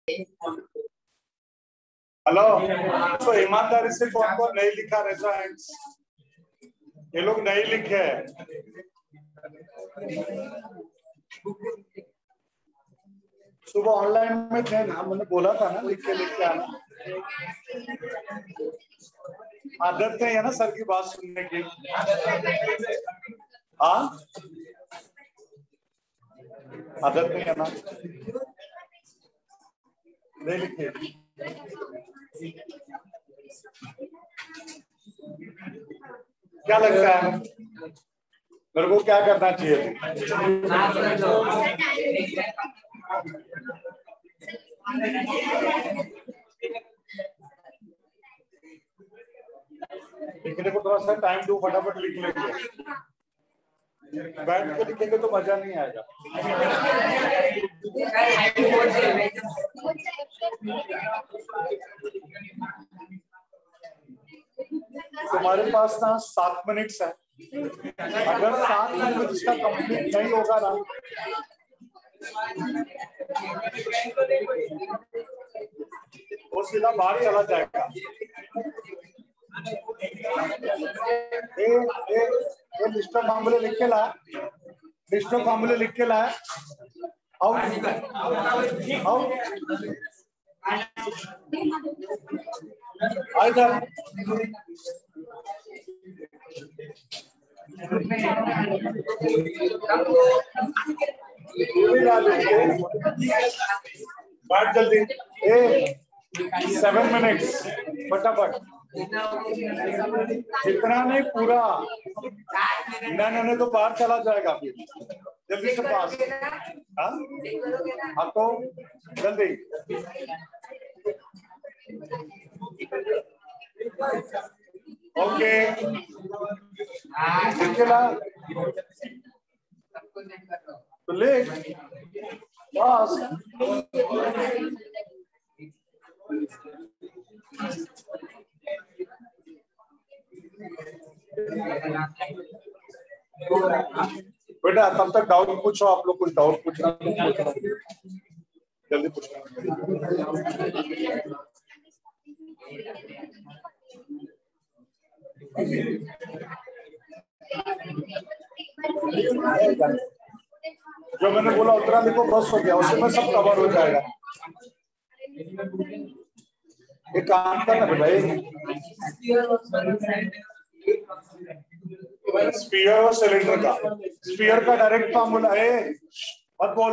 Hello, तो ईमानदारी से कौन कौन नहीं लिखा रहता है? ये लोग नहीं लिखे हैं। सुबह ऑनलाइन में थे ना, मैंने बोला था ना लिख के आना। आदत नहीं है ना सर की बात सुनने की। हाँ, आदत नहीं है ना, नहीं लिखे। क्या लगता है मेरे को क्या करना चाहिए? लिखने को थोड़ा सा टाइम दो, फटाफट लिख लेंगे। बैठ के लिखेंगे तो मजा नहीं आएगा। तुम्हारे पास ना 7 मिनट है। अगर 7 मिनट इसका कंप्लीट नहीं होगा ना, वो सीधा बाहर चला जाएगा। लिस्ट ऑफ फॉर्मूले लिख के ला, लिस्ट ऑफ फॉर्मूले लिख के ला। आउट आउट इधर। बैठ जल्दी। 7 मिनट्स फटाफट। जितना नहीं पूरा, नहीं तो बाहर चला जाएगा फिर। जल्दी से पास। हाँ तो जल्दी। ओके, तो ले बस। बेटा तब तक डाउट पूछो, आप लोग कुछ डाउट पूछना जल्दी पूछना। जो मैंने बोला उतना लिखो, बस हो गया, उसमें सब कवर हो जाएगा। एक काम करना बेटा, स्फीयर और सिलेंडर का, स्फीयर का डायरेक्ट फार्मूला है। मत बोल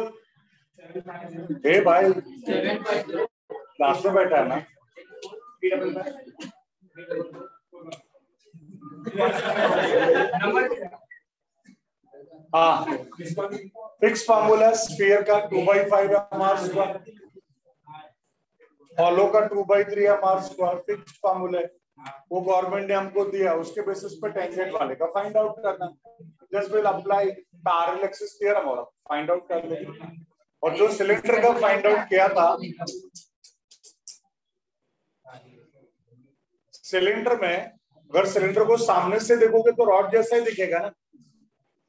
भाई, लास्ट में बैठा है ना। हाँ, फिक्स फार्मूला स्फीयर का 2/5 mr², हॉलो का 2/3 mr²। फिक्स फार्मूला वो गवर्नमेंट ने हमको दिया, उसके बेसिस पे टेंजेंट वाले का फाइंड आउट करना। Just will apply parallel axis theorem और फाइंड आउट कर लेंगे। और जो सिलेंडर का फाइंड आउट किया था, सिलेंडर में अगर सिलेंडर को सामने से देखोगे तो रॉड जैसा ही दिखेगा ना,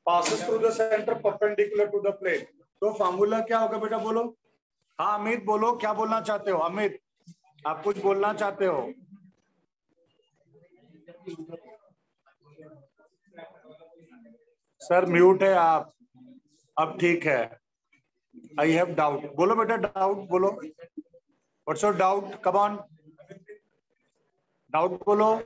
passes through the center perpendicular to the plate। तो फार्मूला क्या होगा बेटा, बोलो। हाँ अमित बोलो, क्या बोलना चाहते हो? अमित आप कुछ बोलना चाहते हो? सर म्यूट है आप। अब ठीक है। आई हैव डाउट, बोलो बेटा, डाउट बोलो। What's your doubt? Come on, doubt बोलो।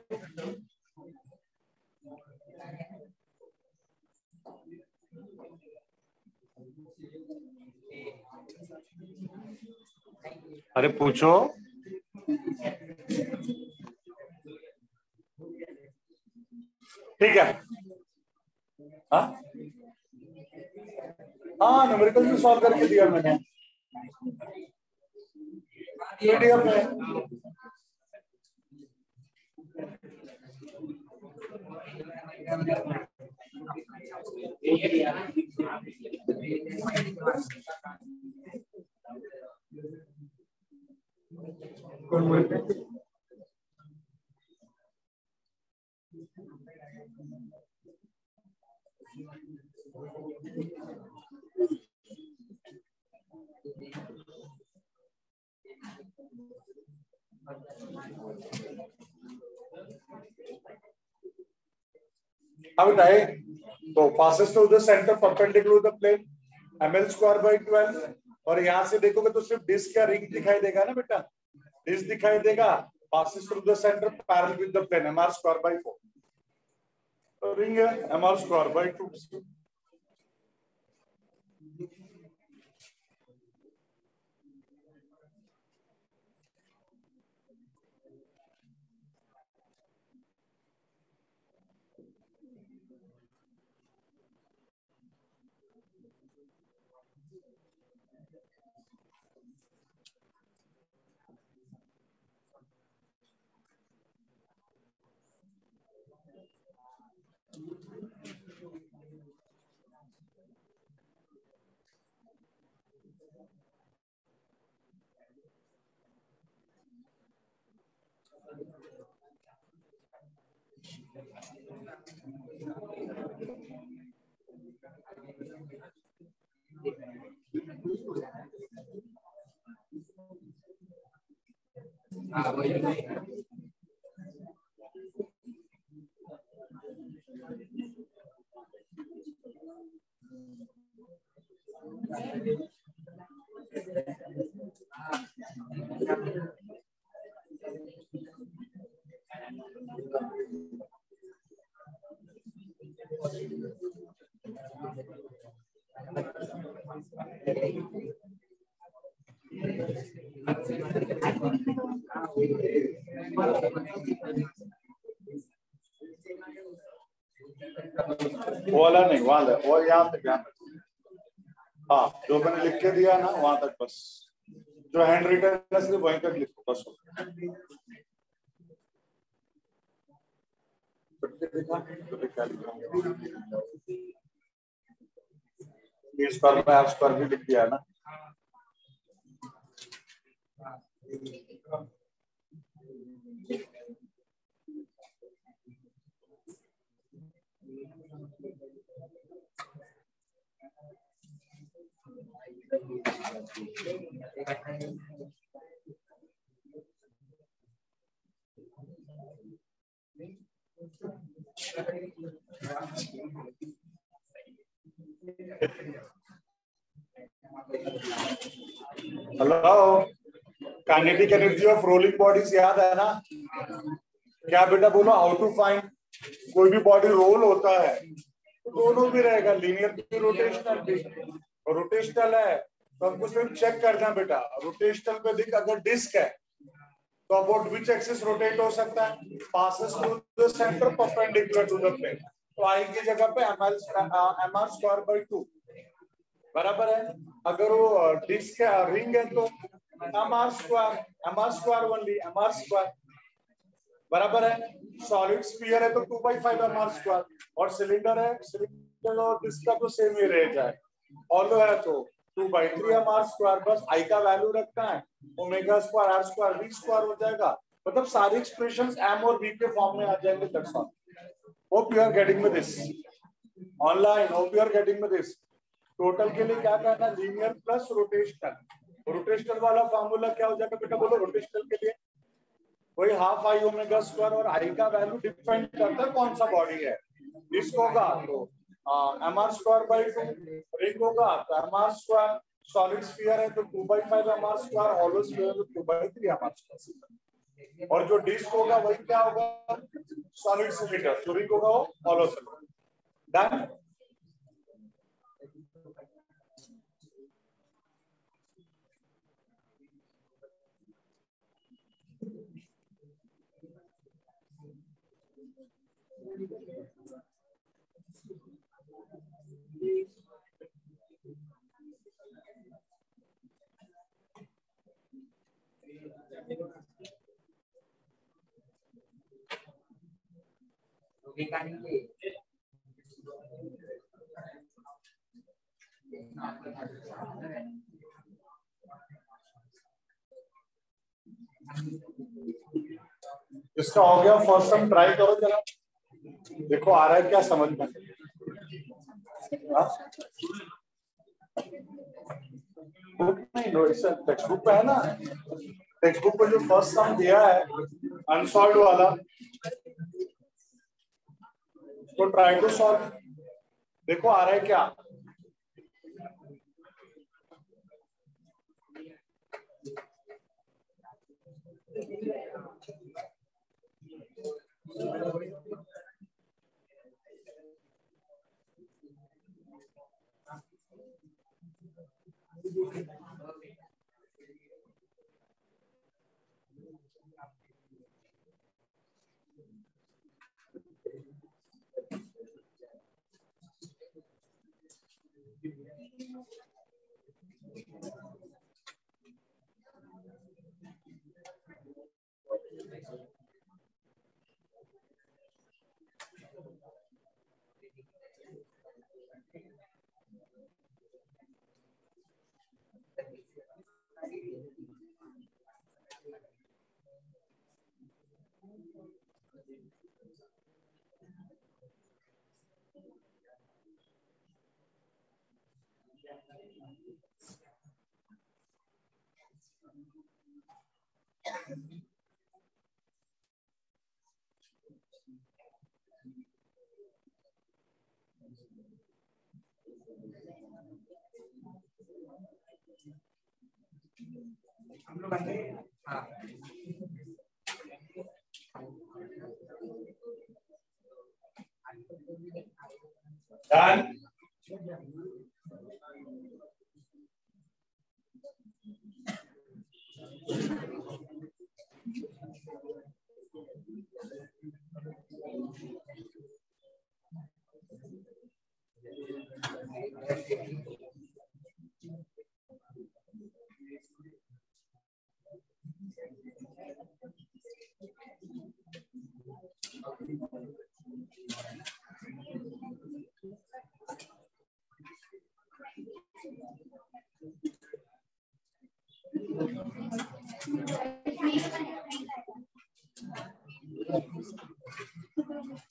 अरे पूछो। ठीक है। हाँ न्यूमेरिकल भी सॉल्व करके दिया मैंने पीडीएफ में। अब बताए तो passes through the center perpendicular to the plane ml square by 12 और यहां से देखोगे तो सिर्फ डिस्क का रिंग दिखाई देगा ना बेटा, डिस्क दिखाई देगा, passes through the center parallel with the plane mr square by 4 तो रिंग है mr square by 2। वो वाला नहीं, वहां वो यहाँ तक ध्यान रखो। हाँ जो मैंने लिख के दिया ना वहां तक बस, जो हैंड रिटन है सिर्फ वहीं तक लिखो बस। इस पर मैं आप पर भी लिख दिया ना। Hello, kinetic energy of rolling bodies याद है ना? क्या बेटा बोलो, हाउ टू फाइंड। कोई भी बॉडी रोल होता है तो दोनों भी रहेगा, लीनियर भी रोटेशनल भी। रोटेशनल है तो हमको सिर्फ चेक करना बेटा, रोटेशनल पे देख अगर डिस्क है तो अबाउट विच एक्सिस रोटेट हो सकता है, passes through the centre perpendicular to the plane. तो आई की जगह पे mr स्क्वायर बाय 2 बराबर है। अगर वो डिस्क है रिंग है तो mr square only mr square बराबर है। सॉलिड स्फीयर है तो 2/5 mr स्क्वायर, और सिलेंडर है, सिलेंडर और डिस्क का तो सेम ही रह जाए। ऑलो है तो 2/3 mr स्क्वायर, बस आई का वैल्यू रखना है, omega square r square v square हो जाएगा। मतलब सारी एक्सप्रेशंस m और v के फॉर्म में आ जाएंगे। That's all. Hope you are getting with this online, hope you are getting with this. Total के लिए क्या करना, लीनियर प्लस रोटेशनल। रोटेशनल वाला फार्मूला क्या हो जाएगा बेटा बोलो, रोटेशनल के लिए वही हाफ आई ओमेगा स्क्वायर, और आई का वैल्यू डिपेंड करता है कौन सा बॉडी है। डिस्क होगा तो mr स्क्वायर बाय 2, रिंग होगा तो mr स्क्वायर, सॉलिड स्फीयर है तो 2/5 mr स्क्वायर, हॉलो स्फीयर है तो 2/3 mr स्क्वायर, और जो डिस्क होगा वही क्या होगा, सॉलिड सिलेंडर। जो रिंग होगा वो हॉलो सिलेंडर। डन। इसका हो गया फर्स्ट सम, ट्राई करो जरा, देखो आ रहा है क्या समझ में। नहीं टेक्स्ट बुक पे है ना, टेक्स्ट बुक पे जो फर्स्ट सम दिया है अनसॉल्व वाला, तो ट्राई टू सॉल्व, देखो आ रहा है क्या। हम लोग आते हैं। हाँ डन।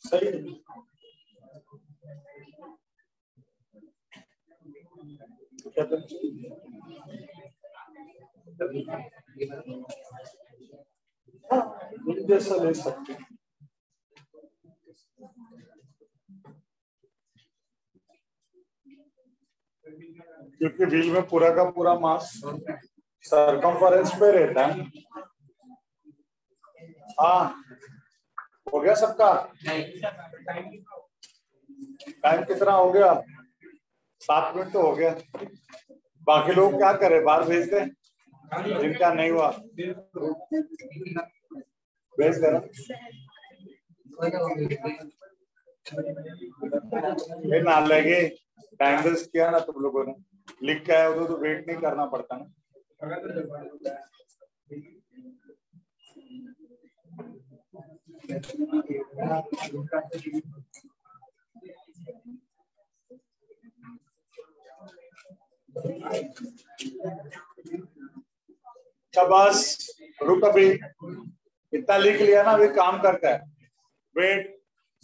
सही जैसा ले सकते हैं। क्योंकि व्हील में पूरा का पूरा मास सरकमफरेंस पे रहता है। हाँ हो गया सबका। टाइम कितना हो गया? 7 मिनट तो हो गया। बाकी लोग क्या करे, बाहर भेज दें जिनका नहीं हुआ, भेज देना। ये ना लगे टाइम वेस्ट किया ना तुम लोगों ने, लिख के आए तो वेट नहीं करना पड़ता ना। अच्छा बस रुक, अभी इतना लिख लिया ना, अभी काम करता है। वेट,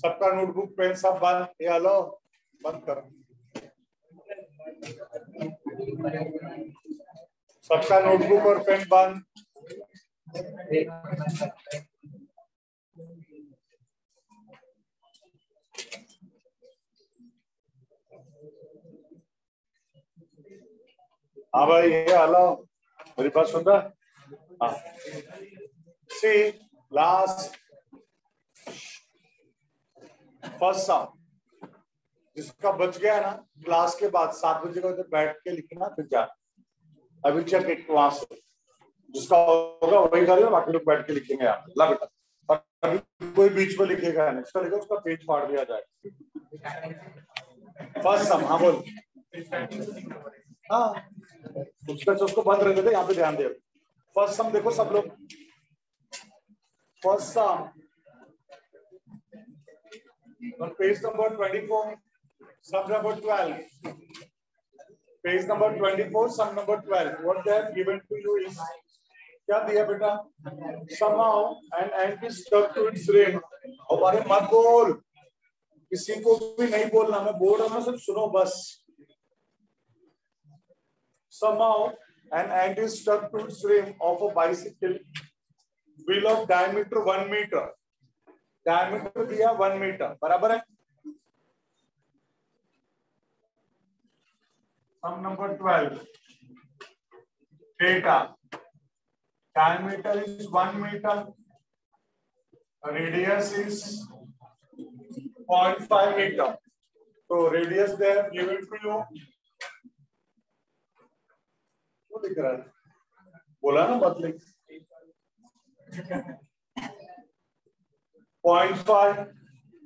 सबका नोटबुक पेन सब बंद, ये हेलो बंद करो। सबका नोटबुक और पेन बंद। हाँ भाई ये हेलो, मेरी बात सुन रहा? हाँ सी लास्ट फर्स्ट सम जिसका बच गया ना, क्लास के बाद 7 बजे का उधर बैठ के लिखना, फिर जा। अभी चेक एक वहां से जिसका होगा वही करेगा, बाकी लोग बैठ के लिखेंगे यहाँ ला बेटा। अभी कोई बीच में लिखेगा नहीं, उसका लिखा उसका पेज फाड़ दिया जाएगा। फर्स्ट सम, हाँ बोल। हाँ उसको बंद रहते थे, यहाँ पे ध्यान दे। फर्स्ट सम देखो सब लोग, first sum on page number 24, sum number 12. Page number 24, sum number 12. What they have given to you is, क्या दिया बेटा? Somehow an ant is stuck to its ring. हमारे मत बोल, किसी को भी नहीं बोलना, मैं बोल रहा हूँ, सब सुनो बस। Somehow An ant is stuck to its rim of a bicycle wheel of diameter 1 meter. Diameter दिया 1 meter, बराबर है. Sum number 12. Data. Diameter is 1 meter. Radius is 0.5 meter. So radius they have given to you. क्या दिख रहा है? बोला ना मत लिख. 0.5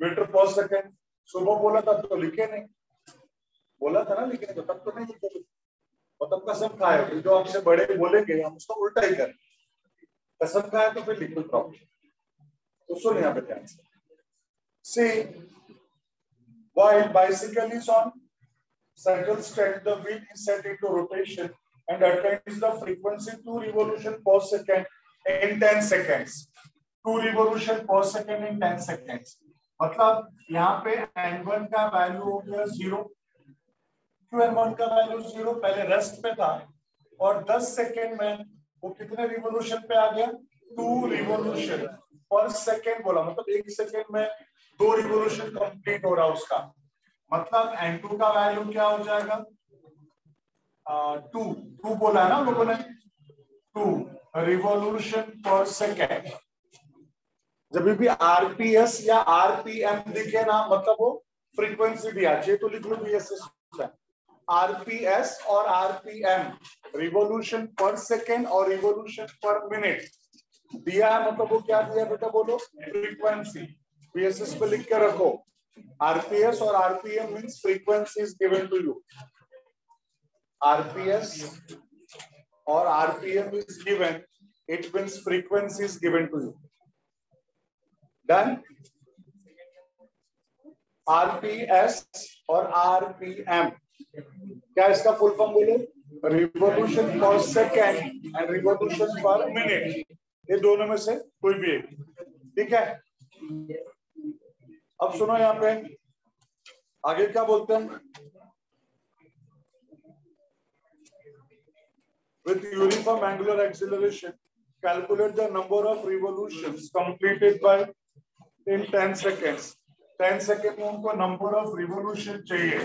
मीटर पर सेकेंड. सुबह बोला था तो लिखे नहीं. बोला था ना लिखने को, तब तो नहीं लिखे. तब कसम खाए जो आपसे बड़े बोलेंगे हम उसका उल्टा ही करें. कसम खाए तो फिर लिखो प्रॉब्लम. तो सुन यहाँ पे ध्यान से. See, while bicycle is on cycle stand, the wheel is set into rotation and attains the frequency 2 revolution per second in 10 seconds. 2 revolution per second in 10 seconds. मतलब यहाँ पे n1 का वैल्यू हो गया 0. क्यों n1 का वैल्यू 0? पहले rest पे था और 10 सेकेंड में वो कितने रिवोल्यूशन पे आ गया? 2 रिवोल्यूशन पर सेकेंड बोला. मतलब 1 सेकेंड में 2 रिवोल्यूशन कंप्लीट हो रहा उसका. मतलब n2 का वैल्यू क्या हो जाएगा? 2 बोला है ना लोगों ने. 2 रिवोल्यूशन पर सेकेंड. जब भी आरपीएस या आरपीएम दिखे ना, मतलब वो फ्रीक्वेंसी दिया चाहिए तो लिख लो बीएसएस. आरपीएस और आरपीएम रिवोल्यूशन पर सेकेंड और रिवोल्यूशन पर मिनट दिया है. मतलब वो क्या दिया बेटा बोलो? फ्रीक्वेंसी. बीएसएस पे लिख के रखो. आरपीएस और RPM means frequency is given to you. RPS और RPM is given, it means frequency is given to you. Done. RPS और आरपीएम क्या इसका फुल फॉर्म बोलो? Revolution per second and revolution per minute. ये दोनों में से कोई भी एक. ठीक है. अब सुनो यहाँ पे आगे क्या बोलते हैं. With uniform angular acceleration, calculate the number of revolutions completed by in 10 seconds. 10 second में उनको नंबर ऑफ रिवोल्यूशन चाहिए.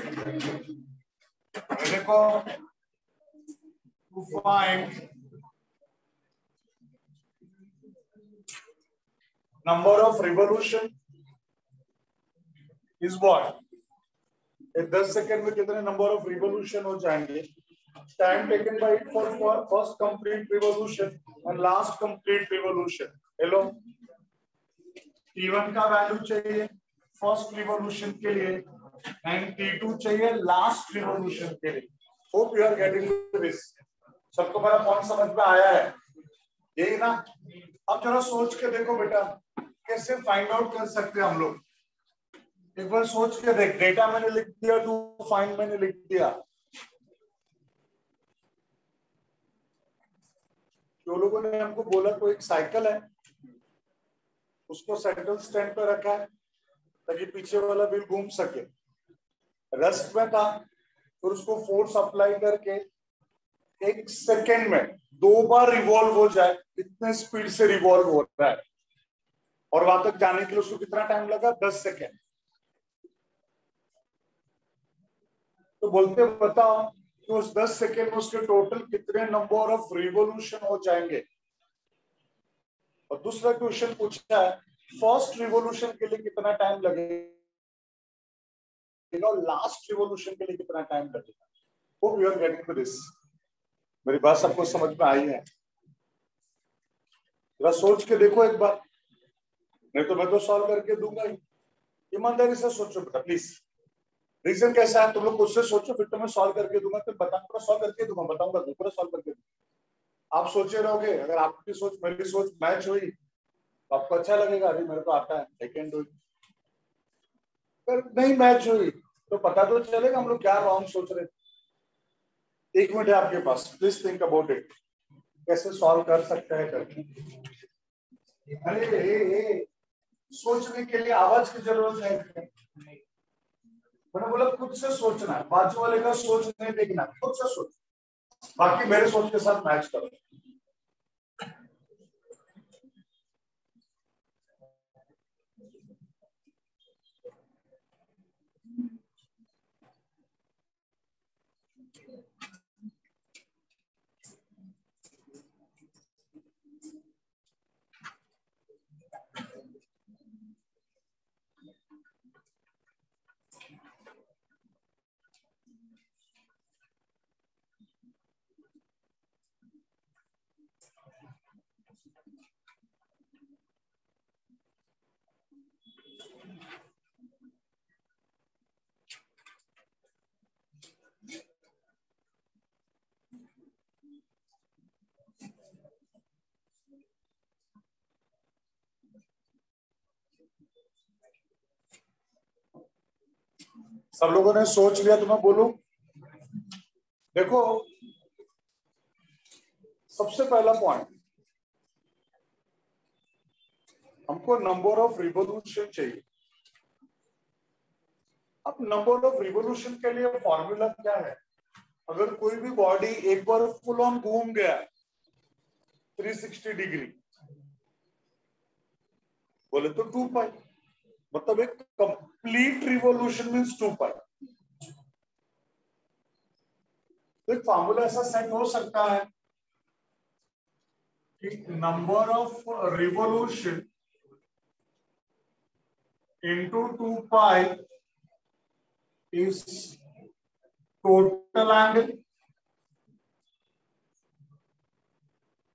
देखो, to find number of revolution is what? 10 second में कितने नंबर ऑफ रिवोल्यूशन हो जाएंगे? Time taken by it for first complete revolution and last complete revolution. Hello. T1 का value चाहिए फर्स्ट रिवोल्यूशन के लिए एंड T2 चाहिए लास्ट रिवोल्यूशन के लिए. Hope you are getting this. सबको मेरा पॉइंट समझ में आया है? यही ना. अब जरा सोच के देखो बेटा कैसे फाइंड आउट कर सकते हैं हम लोग. एक बार सोच के देख. डेटा मैंने लिख दिया, टू फाइंड मैंने लिख दिया. जो लोगों ने हमको बोला तो एक साइकिल है, उसको साइकिल स्टैंड पे रखा है ताकि पीछे वाला व्हील घूम सके. रेस्ट में था फिर उसको फोर्स अप्लाई करके 1 सेकेंड में 2 बार रिवॉल्व हो जाए. इतने स्पीड से रिवॉल्व हो रहा है और वहां तक जाने के लिए उसको कितना टाइम लगा? 10 सेकेंड. तो बोलते बताओ कि उस 10 सेकेंड में उसके टोटल कितने नंबर ऑफ रिवोल्यूशन हो जाएंगे. और दूसरा क्वेश्चन पूछा है फर्स्ट रिवोल्यूशन के लिए कितना टाइम लगेगा और लास्ट रिवोल्यूशन के लिए कितना टाइम लगेगा. Hope you are getting to this. मेरी बात सबको समझ में आई है? जरा सोच के देखो एक बार, नहीं तो मैं तो सॉल्व करके दूंगा ही. ईमानदारी से सोचो बेटा प्लीज. रीजन कैसा है तुम लोग खुद से सोचो, फिर तो मैं सॉल्व करके दूंगा. फिर पूरा सॉल्व करके दूंगा, बताऊंगा पूरा सॉल्व करके दूंगा. आप सोचे रहोगे. अगर आपकी सोच मेरी सोच मैच हुई तो आपको अच्छा लगेगा, अभी मेरे को आता है सेकेंड हुई. अगर नहीं मैच हुई तो पता तो चलेगा हम लोग क्या रॉन्ग सोच रहे. 1 मिनट है आपके पास, प्लीज थिंक अबाउट इट. कैसे सॉल्व कर सकते हैं करके. अरे सोचने के लिए आवाज की जरूरत है. मैंने बोला खुद से सोचना है, बाजू वाले का सोच नहीं देखना, खुद से सोच. बाकी मेरे सोच के साथ मैच करो। सब लोगों ने सोच लिया तो मैं बोलूं? देखो, सबसे पहला पॉइंट, हमको नंबर ऑफ रिवोल्यूशन चाहिए। अब नंबर ऑफ रिवोल्यूशन के लिए फॉर्मूला क्या है? अगर कोई भी बॉडी एक बार फुल ऑन घूम गया 360 डिग्री, बोले तो 2 पाई, मतलब एक कंप्लीट रिवोल्यूशन मींस 2 पाई। तो एक फॉर्मूला ऐसा सेट हो सकता है कि number of revolution into 2 pi is total angle।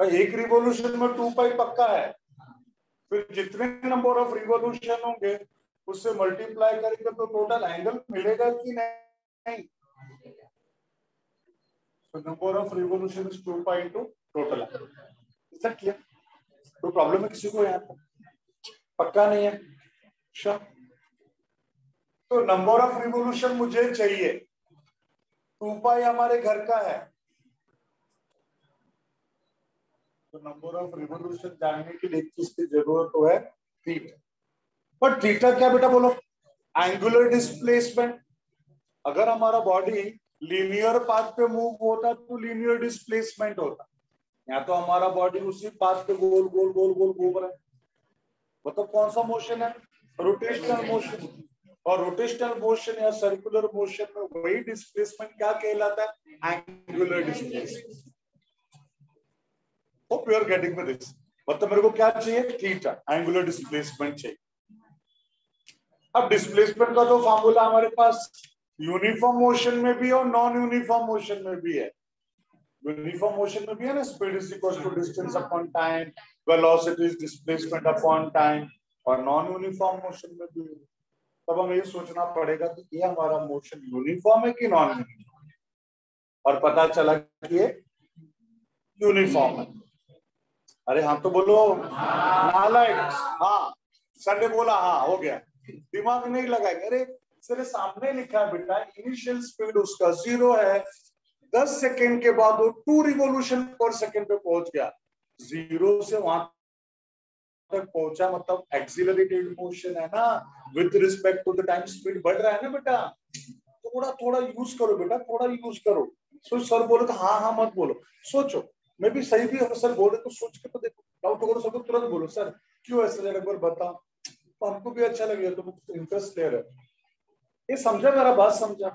एक रिवोल्यूशन में 2 पाई पक्का है, फिर जितने नंबर ऑफ रिवोल्यूशन होंगे उससे मल्टीप्लाई करेंगे तो टोटल एंगल मिलेगा कि नहीं? तो number of revolution is 2 pi into total angle. Is that clear? तो प्रॉब्लम है किसी को यहाँ पर? पक्का नहीं है? श्योर। तो नंबर ऑफ रिवोल्यूशन मुझे चाहिए, 2 पाई हमारे घर का है, तो नंबर ऑफ रिवोल्यूशन जानने के लिए किस की जरूरत तो है? थीटा। पर थीटा क्या बेटा बोलो? Angular displacement. अगर हमारा बॉडी लीनियर पाथ पे मूव होता तो लीनियर डिस्प्लेसमेंट होता, या तो हमारा बॉडी उसी पाथ पे गोल गोल गोल गोल घूम रहा है, मतलब कौन सा मोशन है? Rotational motion. और रोटेशनल मोशन या सर्कुलर मोशन में वही डिस्प्लेसमेंट क्या कहलाता है? Angular displacement. Hope you are getting with this. मतलब मेरे को क्या चाहिए? थीटा, एंगुलर डिस्प्लेसमेंट चाहिए। अब डिस्प्लेसमेंट का तो फॉर्मूला हमारे पास यूनिफॉर्म मोशन में भी और नॉन यूनिफॉर्म मोशन में भी है। यूनिफॉर्म मोशन में भी है ना, speed is equal to distance upon time, velocity is displacement upon time, और नॉन यूनिफॉर्म मोशन में भी। तब हमें ये सोचना पड़ेगा कि ये हमारा मोशन यूनिफॉर्म है कि नॉन यूनिफॉर्म, और पता चला कि ये यूनिफॉर्म है। अरे हाँ तो बोलो नालायक। हाँ, संडे बोला, हाँ हो गया, दिमाग नहीं लगाएंगे। अरे सिर्फ सामने लिखा है बेटा, इनिशियल स्पीड उसका 0 है, 10 सेकेंड के बाद वो 2 रिवोल्यूशन पर सेकेंड पे पहुंच गया, 0 से वहां तक पहुंचा, मतलब एक्सीलरेटेड मोशन है ना, with respect to the time speed बढ़ रहा है ना बेटा। थोड़ा थोड़ा यूज करो बेटा, थोड़ा यूज करो। तो सर बोले तो हाँ हाँ मत बोलो, सोचो। मैं भी सही भी सर बोले तो सोच के तो देखो, डाउट करो सर तो तुरंत बोलो सर क्यों ऐसा, एक बार बताओ तो हमको भी अच्छा लगेगा, तुम इंटरेस्ट ले रहे हो। ये समझा, मेरा बात समझा?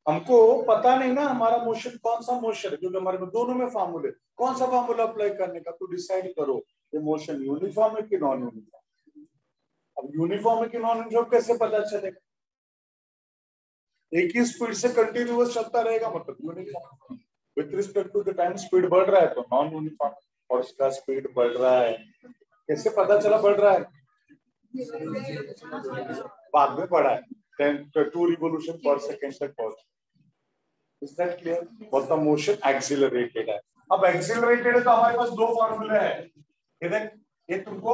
हमको पता नहीं ना हमारा मोशन कौन सा मोशन है, क्योंकि हमारे में दोनों में फार्मूले, कौन सा फार्मूला अप्लाई करने का, तो डिसाइड करो ये मोशन यूनिफॉर्म है कि नॉन यूनिफॉर्म। अब यूनिफॉर्म है कि नॉन यूनिफॉर्म कैसे पता चलेगा? एक ही स्पीड से कंटिन्यूअस चलता रहेगा मतलब uniform, with respect to the time speed बढ़ रहा है तो नॉन यूनिफॉर्म। और इसका स्पीड बढ़ रहा है, कैसे पता चला बढ़ रहा है? बाद में बढ़ा है, 2 रिवोल्यूशन पर सेकेंड तक पहुंचा। Is that clear? मतलब मोशन एक्सिलरेटेड है। अब एक्सिलरेटेड है तो हमारे पास 2 फॉर्मूले हैं। ये देख, ये तुमको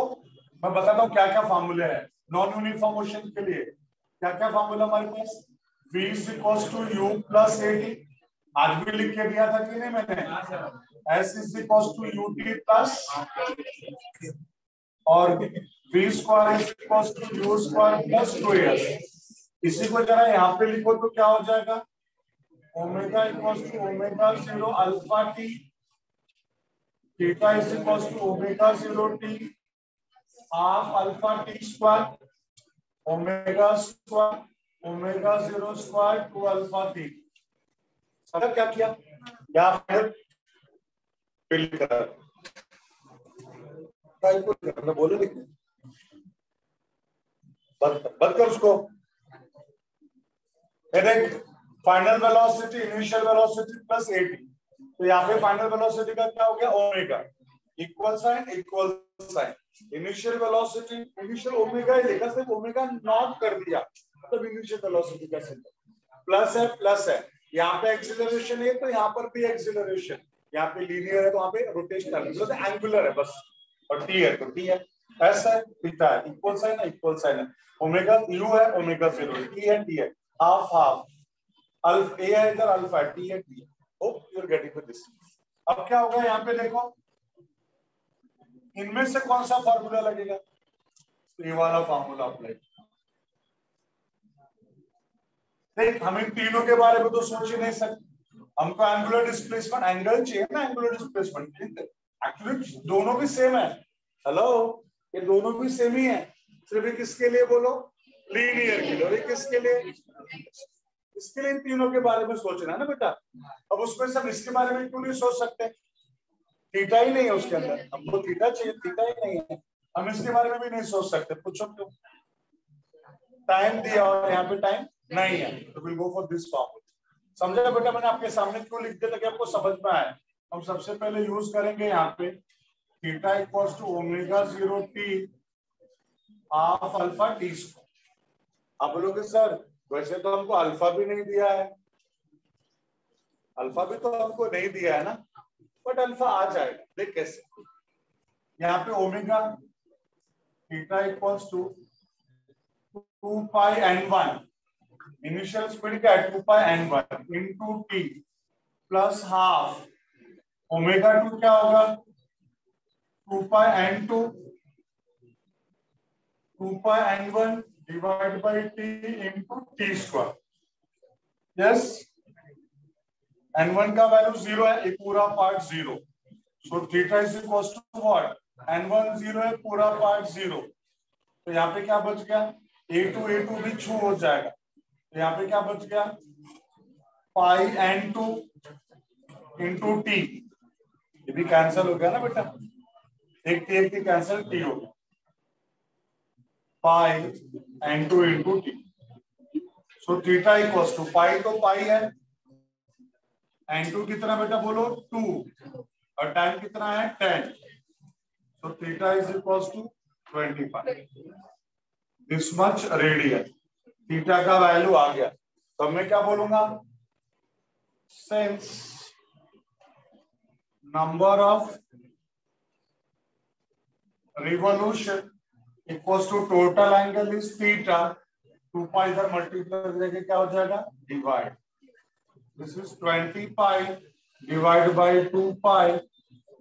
मैं बताता हूँ क्या क्या फॉर्मूले हैं नॉन यूनिफॉर्म मोशन के लिए। क्या क्या फॉर्मूला हमारे पास? V is equals to U plus AT, आज भी लिख के दिया था कि नहीं मैंने? S is equals to UT plus, और V square is equals to U square plus 2S। इसी को जरा यहाँ पे लिखो तो क्या हो जाएगा? Omega equals to omega 0 alpha T, theta is equals to omega 0 T half alpha T square omega square omega 0 square two alpha T. समझ क्या किया? या फिर फिल कर बोले लिखने बंद कर उसको। Final velocity initial velocity plus at, तो यहाँ पे फाइनल वेलोसिटी का क्या हो गया? Omega equal sign initial velocity, initial omega ही लिखा, सिर्फ ओमेगा नॉट कर दिया, मतलब इनिशियल वेलोसिटी का सिंबल प्लस है। यहाँ पे एक्सीलरेशन है तो यहाँ पर भी एक्सीलरेशन, यहाँ पे लीनियर है तो वहाँ पे रोटेशनल मतलब एंगुलर है बस, और टी है तो टी है, ऐसा है थीटा है इक्वल साइन है, ओमेगा यू है ओमेगा 0 टी है टी है, हाफ हाफ अल्फा ए है इधर अल्फा टी है टी है। Hope you are getting this. अब क्या होगा यहाँ पे देखो, इनमें से कौन सा फार्मूला लगेगा? ये वाला फार्मूला अप्लाई। देख हम इन तीनों के बारे में तो सोच ही नहीं सकते, हमको एंगुलर डिस्प्लेसमेंट एंगल चाहिए ना, एंगुलर डिस्प्लेसमेंट एक्चुअली दोनों भी सेम है। हेलो, ये दोनों भी सेम ही है, सिर्फ किसके लिए बोलो? लीनियर के लिए। किसके लिए? इसके लिए इन तीनों के बारे में सोचना है ना बेटा। अब उसमें सब इसके बारे में क्यों नहीं सोच सकते? थीटा ही नहीं है उसके अंदर, हमको थीटा चाहिए, थीटा ही नहीं है, हम इसके बारे में भी नहीं सोच सकते। पूछो क्यों? टाइम दिया और यहाँ पे टाइम नहीं है, तो will go for this formula. समझा बेटा? मैंने आपके सामने क्यों लिख दिया ताकि आपको समझ में आए। हम सबसे पहले यूज करेंगे यहाँ पे theta equals to omega 0 T half alpha T square. आप बोलोगे सर वैसे तो हमको अल्फा भी नहीं दिया है, अल्फा भी तो हमको नहीं दिया है ना, बट अल्फा आ जाएगा। देख कैसे, यहाँ पे omega theta equals to 2 pi n1 initial speed का 2 pi n1 into T plus half omega 2 क्या होगा? 2 pi n2 2 pi n1 divide by T into T square. Yes, n1 का वैल्यू 0 है, ये पूरा part 0, so theta is equals to what? n1 0 है, पूरा part 0, तो यहाँ पे क्या बच गया? a2 भी छू हो जाएगा, तो यहाँ पे क्या बच गया? पाई n2 इंटू टी, ये भी कैंसिल हो गया ना बेटा, एक टी कैंसिल, टी हो गया, pi n2 into t. So theta equals to pi तो पाई है, n2 कितना बेटा बोलो? 2, और टाइम कितना है? 10, so theta is equals to 25, this much radian. Theta का वैल्यू आ गया, तो मैं क्या बोलूंगा? since number of revolution equals to total angle is theta, 2 पाई इधर मल्टीप्लाई करके क्या हो जाएगा? Divide, this is 20 pi divide by 2 pi,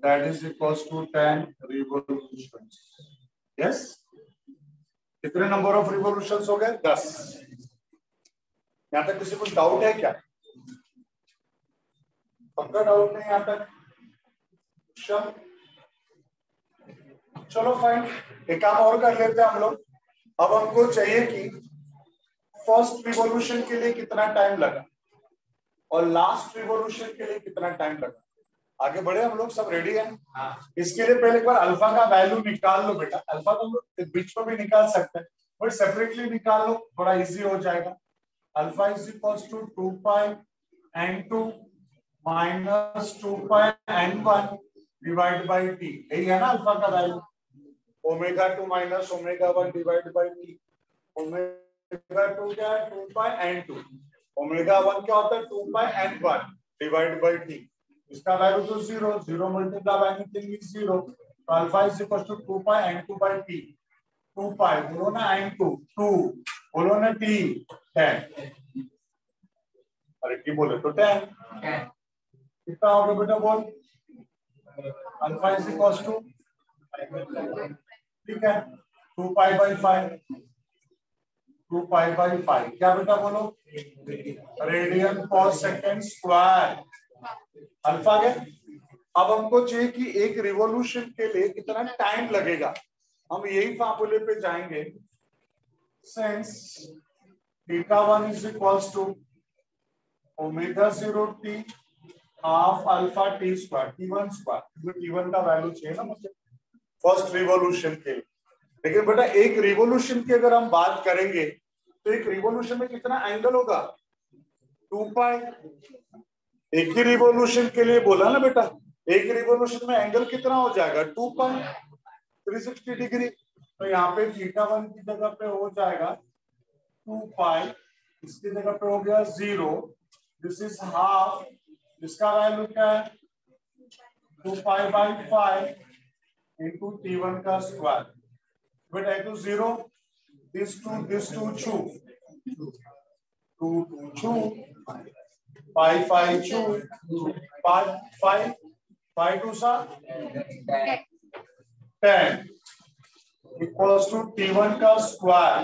that is equals to 10 revolutions. Yes, कितने नंबर ऑफ रिवोल्यूशंस हो गए? 10। यहाँ तक किसी को डाउट है क्या? पक्का डाउट नहीं यहाँ तक? चलो फाइन, एक काम और कर लेते हैं हम लोग। अब हमको चाहिए कि फर्स्ट रिवोल्यूशन के लिए कितना टाइम लगा और लास्ट रिवोल्यूशन के लिए कितना टाइम लगा। आगे बढ़े हम लोग, सब रेडी है? इसके लिए पहले एक बार अल्फा का वैल्यू निकाल लो बेटा। अल्फा तो हम लोग बीच में भी निकाल सकते हैं, बट सेपरेटली निकाल लो, बड़ा इजी हो जाएगा। Alpha is equals to 2 pi n2 minus 2 pi n1 divide by T, यही है ना अल्फा का value? Omega 2 minus omega 1 divide by T. Omega 2 क्या है? 2 पाई n2, ओमेगा 1 क्या होता है? 2 pi n1 divide by T. इसका वैल्यू तो 0 मल्टीप्लाई बाय एनीथिंग इज 0, तो alpha is equal to 2 pi n2 by t। 2 pi बोलो ना n2, 2 बोलो ना t, 10। अरे t बोले तो 10, कितना होगा बेटा बोल? अल्फा इज इक्वल टू, ठीक है, 2 पाई बाय 5, 2 पाई बाई 5 क्या बेटा बोलो, रेडियन पर सेकेंड स्क्वायर अल्फा के। अब हमको चाहिए कि एक रिवॉल्यूशन के लिए कितना टाइम लगेगा, हम यही फार्मूले पे जाएंगे। Since theta 1 is equals to omega 0 T half alpha T square T1 square, T1 का वैल्यू चाहिए ना मुझे फर्स्ट रिवॉल्यूशन के लिए। लेकिन बेटा एक रिवॉल्यूशन की अगर हम बात करेंगे तो एक रिवॉल्यूशन में कितना एंगल होगा, 2 पाई। एक ही रिवॉल्यूशन के लिए बोला ना बेटा, एक रिवॉल्यूशन में एंगल कितना हो जाएगा, 2 पाई 360 डिग्री। तो यहाँ पे थीटा 1 की जगह पे हो जाएगा 2 पाई, इसकी जगह पे हो गया 0, दिस इज हाफ, इसका वैल्यू क्या है 2 पाई बाई 5 इंटू T1 का स्क्वायर। बेटा I to 0, this 2 chew, 2 chew, pi 5 chew, 5 2 sa 10 equals to T1 का स्क्वायर,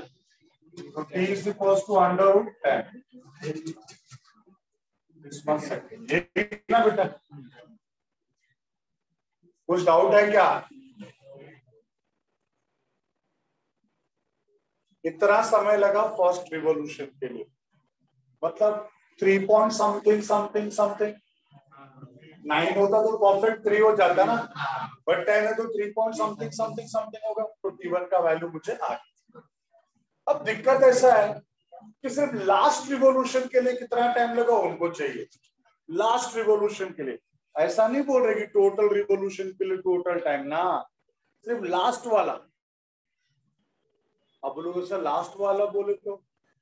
तो T is equals to under root 10। ना बेटा कुछ डाउट है क्या, इतना समय लगा फर्स्ट रिवॉल्यूशन के लिए, मतलब 3 पॉइंट समथिंग समथिंग समथिंग, 9 होता तो परफेक्ट 3 हो जाता ना, बट 10 है तो 3 पॉइंट समथिंग समथिंग समथिंग होगा, तो T1 का वैल्यू मुझे आ गया। अब दिक्कत ऐसा है कि सिर्फ लास्ट रिवॉल्यूशन के लिए कितना टाइम लगा उनको चाहिए, लास्ट रिवॉल्यूशन के लिए, ऐसा नहीं बोल रहे कि टोटल रिवॉल्यूशन के लिए टोटल टाइम ना, सिर्फ लास्ट वाला। अब लोग ऐसा लास्ट वाला बोले तो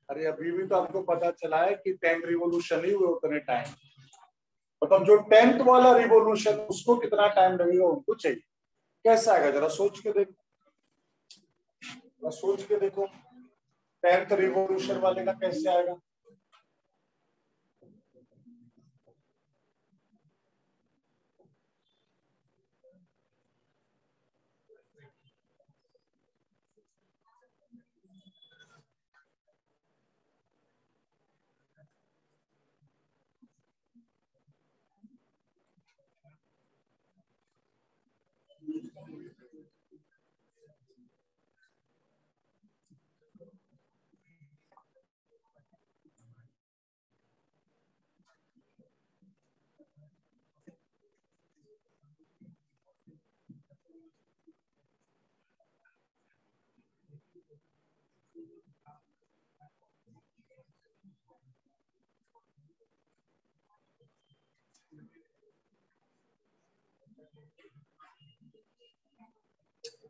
अरे अभी भी तो आपको पता चला है कि 10 रिवॉल्यूशन ही हुए उतने टाइम, मतलब जो 10th वाला रिवॉल्यूशन उसको कितना टाइम लगेगा उनको चाहिए। कैसा आएगा जरा सोच के देखो, सोच के देखो 10th रिवॉल्यूशन वाले का कैसे आएगा।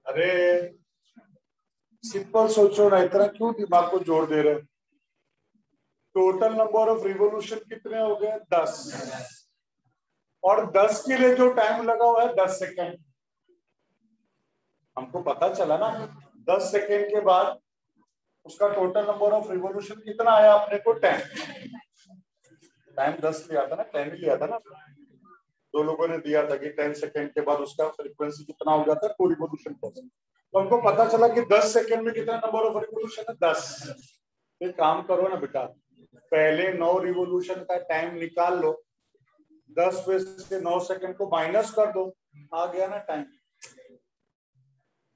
अरे सिंपल सोचो ना, इतना क्यों दिमाग को जोड़ दे रहे हो। टोटल नंबर ऑफ रिवॉल्यूशन कितने हो गए 10, और 10 के लिए जो टाइम लगा हुआ है 10 सेकेंड। हमको पता चला ना 10 सेकेंड के बाद उसका टोटल नंबर ऑफ रिवॉल्यूशन कितना आया अपने को 10, टाइम 10 लिया था ना, 10 लिया था ना, दो लोगों ने दिया था कि 10 सेकेंड के बाद उसका फ्रीक्वेंसी कितना हो जाता है 2 रिवॉल्यूशन पर। तो हमको पता चला कि 10 सेकेंड में कितना नंबर ऑफ रिवॉल्यूशन है 10। एक काम करो ना बेटा, पहले 9 रिवॉल्यूशन का टाइम निकाल लो, 10 में से 9 सेकेंड को माइनस कर दो, आ गया ना time.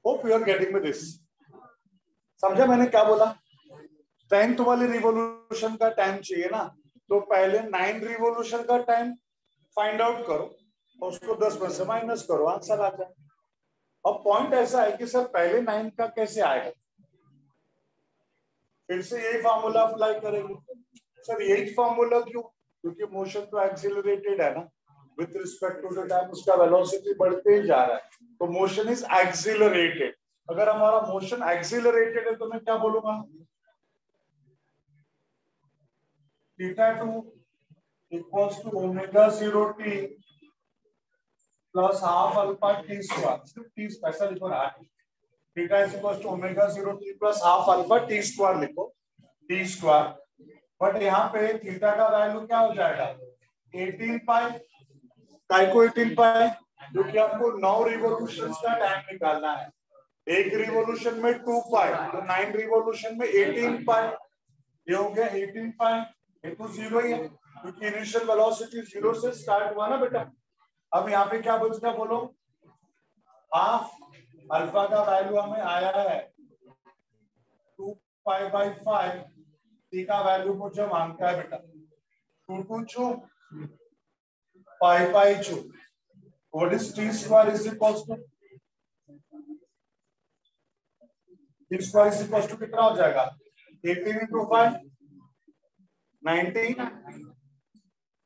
Hope you are getting with this. समझा मैंने क्या बोला, 10th वाली रिवॉल्यूशन का टाइम चाहिए ना, तो पहले 9 रिवॉल्यूशन का टाइम फाइंड आउट करो और उसको 10 में से माइनस करो, आंसर आ जाए। अब पॉइंट ऐसा है कि सर पहले 9 का कैसे आएगा, फिर से यही फॉर्मूला अप्लाई करेंगे। सर यही फॉर्मूला क्यों, क्योंकि मोशन तो एक्सिलरेटेड है ना, with respect to the time उसका वेलोसिटी बढ़ते ही जा रहा है, तो मोशन इज एक्सिलरेटेड। अगर हमारा मोशन एक्सिलरेटेड है तो मैं क्या बोलूंगा, theta 2 equals to omega 0 T plus half alpha T square, सिर्फ टी स्पेशल लिखो ना, theta is equals to omega 0 T plus half alpha T square लिखो, टी स्क्वायर। बट यहाँ पे थीटा का वैल्यू क्या हो जाएगा 18 पाई, काय को 18 पाई, क्योंकि हमको 9 रिवॉल्यूशंस का टाइम निकालना है, एक रिवॉल्यूशन में 2 पाई, तो 9 रिवॉल्यूशन में 18 पाई, ये हो गया 18 पाई, ये तो 0 ही है क्योंकि इनिशियल वेलोसिटी 0 से स्टार्ट हुआ ना बेटा। अब यहाँ पे क्या बचता बोलो, हाफ अल्फा का वैल्यू हमें आया है 2 पाई बाई 5, टी का वैल्यू मुझे मांगता है बेटा 2 2 छू पाई पाई छू, what is T square is equals to, T square is equals to कितना हो जाएगा 18 into 5 19,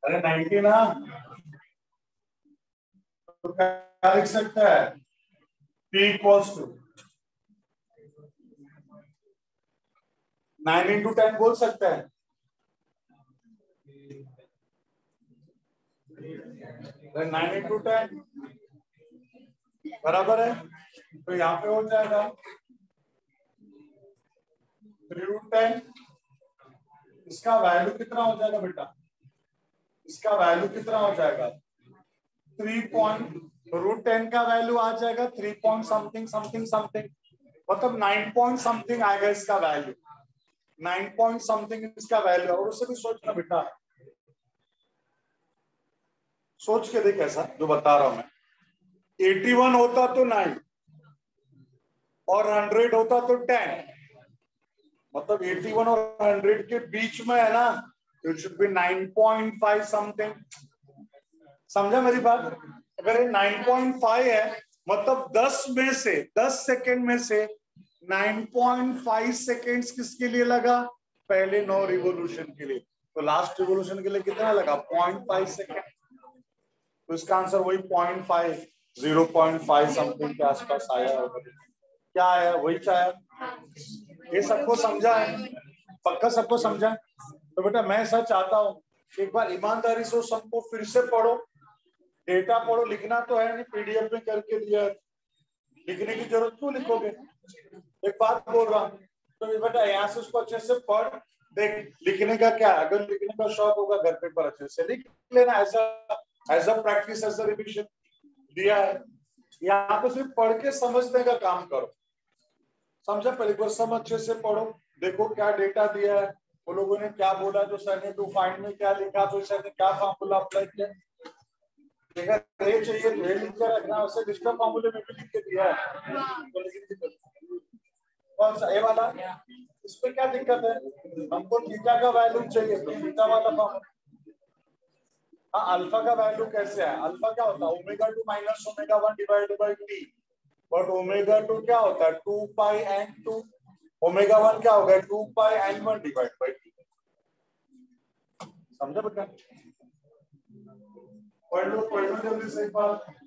अरे 19 ना, तो क्या लिख सकता है P इक्वल्स टू 9 into 10 बोल सकते हैं, 9 into 10 बराबर है, तो यहाँ पे हो जाएगा 3√10, इसका वैल्यू कितना हो जाएगा बेटा, इसका वैल्यू कितना हो जाएगा 3.√10 का वैल्यू आ जाएगा 3 पॉइंट समथिंग समथिंग समथिंग, मतलब 9 पॉइंट समथिंग आएगा इसका वैल्यू, 9 पॉइंट समथिंग इसका वैल्यू। और उसे भी सोचना बेटा, सोच के देख ऐसा जो बता रहा हूं मैं, 81 होता तो 9 और 100 होता तो 10, मतलब 81 और 100 के बीच में है ना, इट शुड बी 9.5 समथिंग। समझा मेरी बात? अगर ये 9.5 है मतलब 10 सेकंड में से 9.5 सेकेंड्स किसके लिए लगा, पहले 9 रिवोल्यूशन के लिए, तो लास्ट रिवोल्यूशन के लिए कितना लगा 0.5 सेकेंड, तो इसका आंसर वही 0.5 0.5 समथिंग के आसपास आया होगा। क्या आया, वही आया। ये सबको समझा है, पक्का सबको समझा है? तो बेटा मैं ऐसा चाहता हूँ एक बार ईमानदारी से सबको फिर से पढ़ो, डेटा पढ़ो, लिखना तो है नहीं, पीडीएफ में करके दिया, लिखने की जरूरत क्यों लिखोगे। एक बात बोल रहा हूँ, तो बेटा यहाँ से उसको अच्छे से पढ़ देख, लिखने का क्या, अगर लिखने का शौक होगा घर पे पर अच्छे से लिख लेना, ऐसा as a practice as a revision दिया है। यहाँ पे सिर्फ पढ़ के समझने का काम करो, समझा? पहले एक बार सब अच्छे से पढ़ो, देखो क्या डेटा दिया है, वो लोगों ने क्या बोला, जो सर ने टू फाइंड में क्या लिखा, तो सर ने क्या फॉर्मूला अप्लाई किया, ये चाहिए ये लिख के रखना, उसे डिस्टर्ब फॉर्मूले में भी लिख के दिया है। कौन सा, ए वाला, इसमें क्या दिक्कत है, हमको थीटा का वैल्यू चाहिए तो थीटा वाला फॉर्मूला। हाँ, अल्फा का वैल्यू कैसे है, अल्फा क्या होता है omega 2 minus omega 1 divided by T, but omega 2 क्या होता है 2 पाई एन 2, ओमेगा 1 क्या होगा 2 pi N 1 divide by T. समझा बेटा? पढ़ लो जल्दी से एक बार।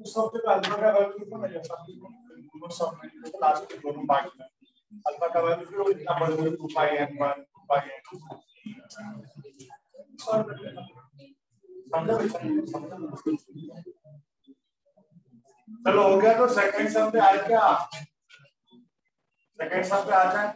सबसे अल्फा का वैल्यू को मैं जैसा दोनों सब में लास्ट के दोनों पार्ट में अल्फा का वैल्यू को इतना बढ़ गया 2 पाई n1 पाई n2 चलो हो गया। तो सेकंड सम पे आए क्या? सेकंड सम पे आ जाए।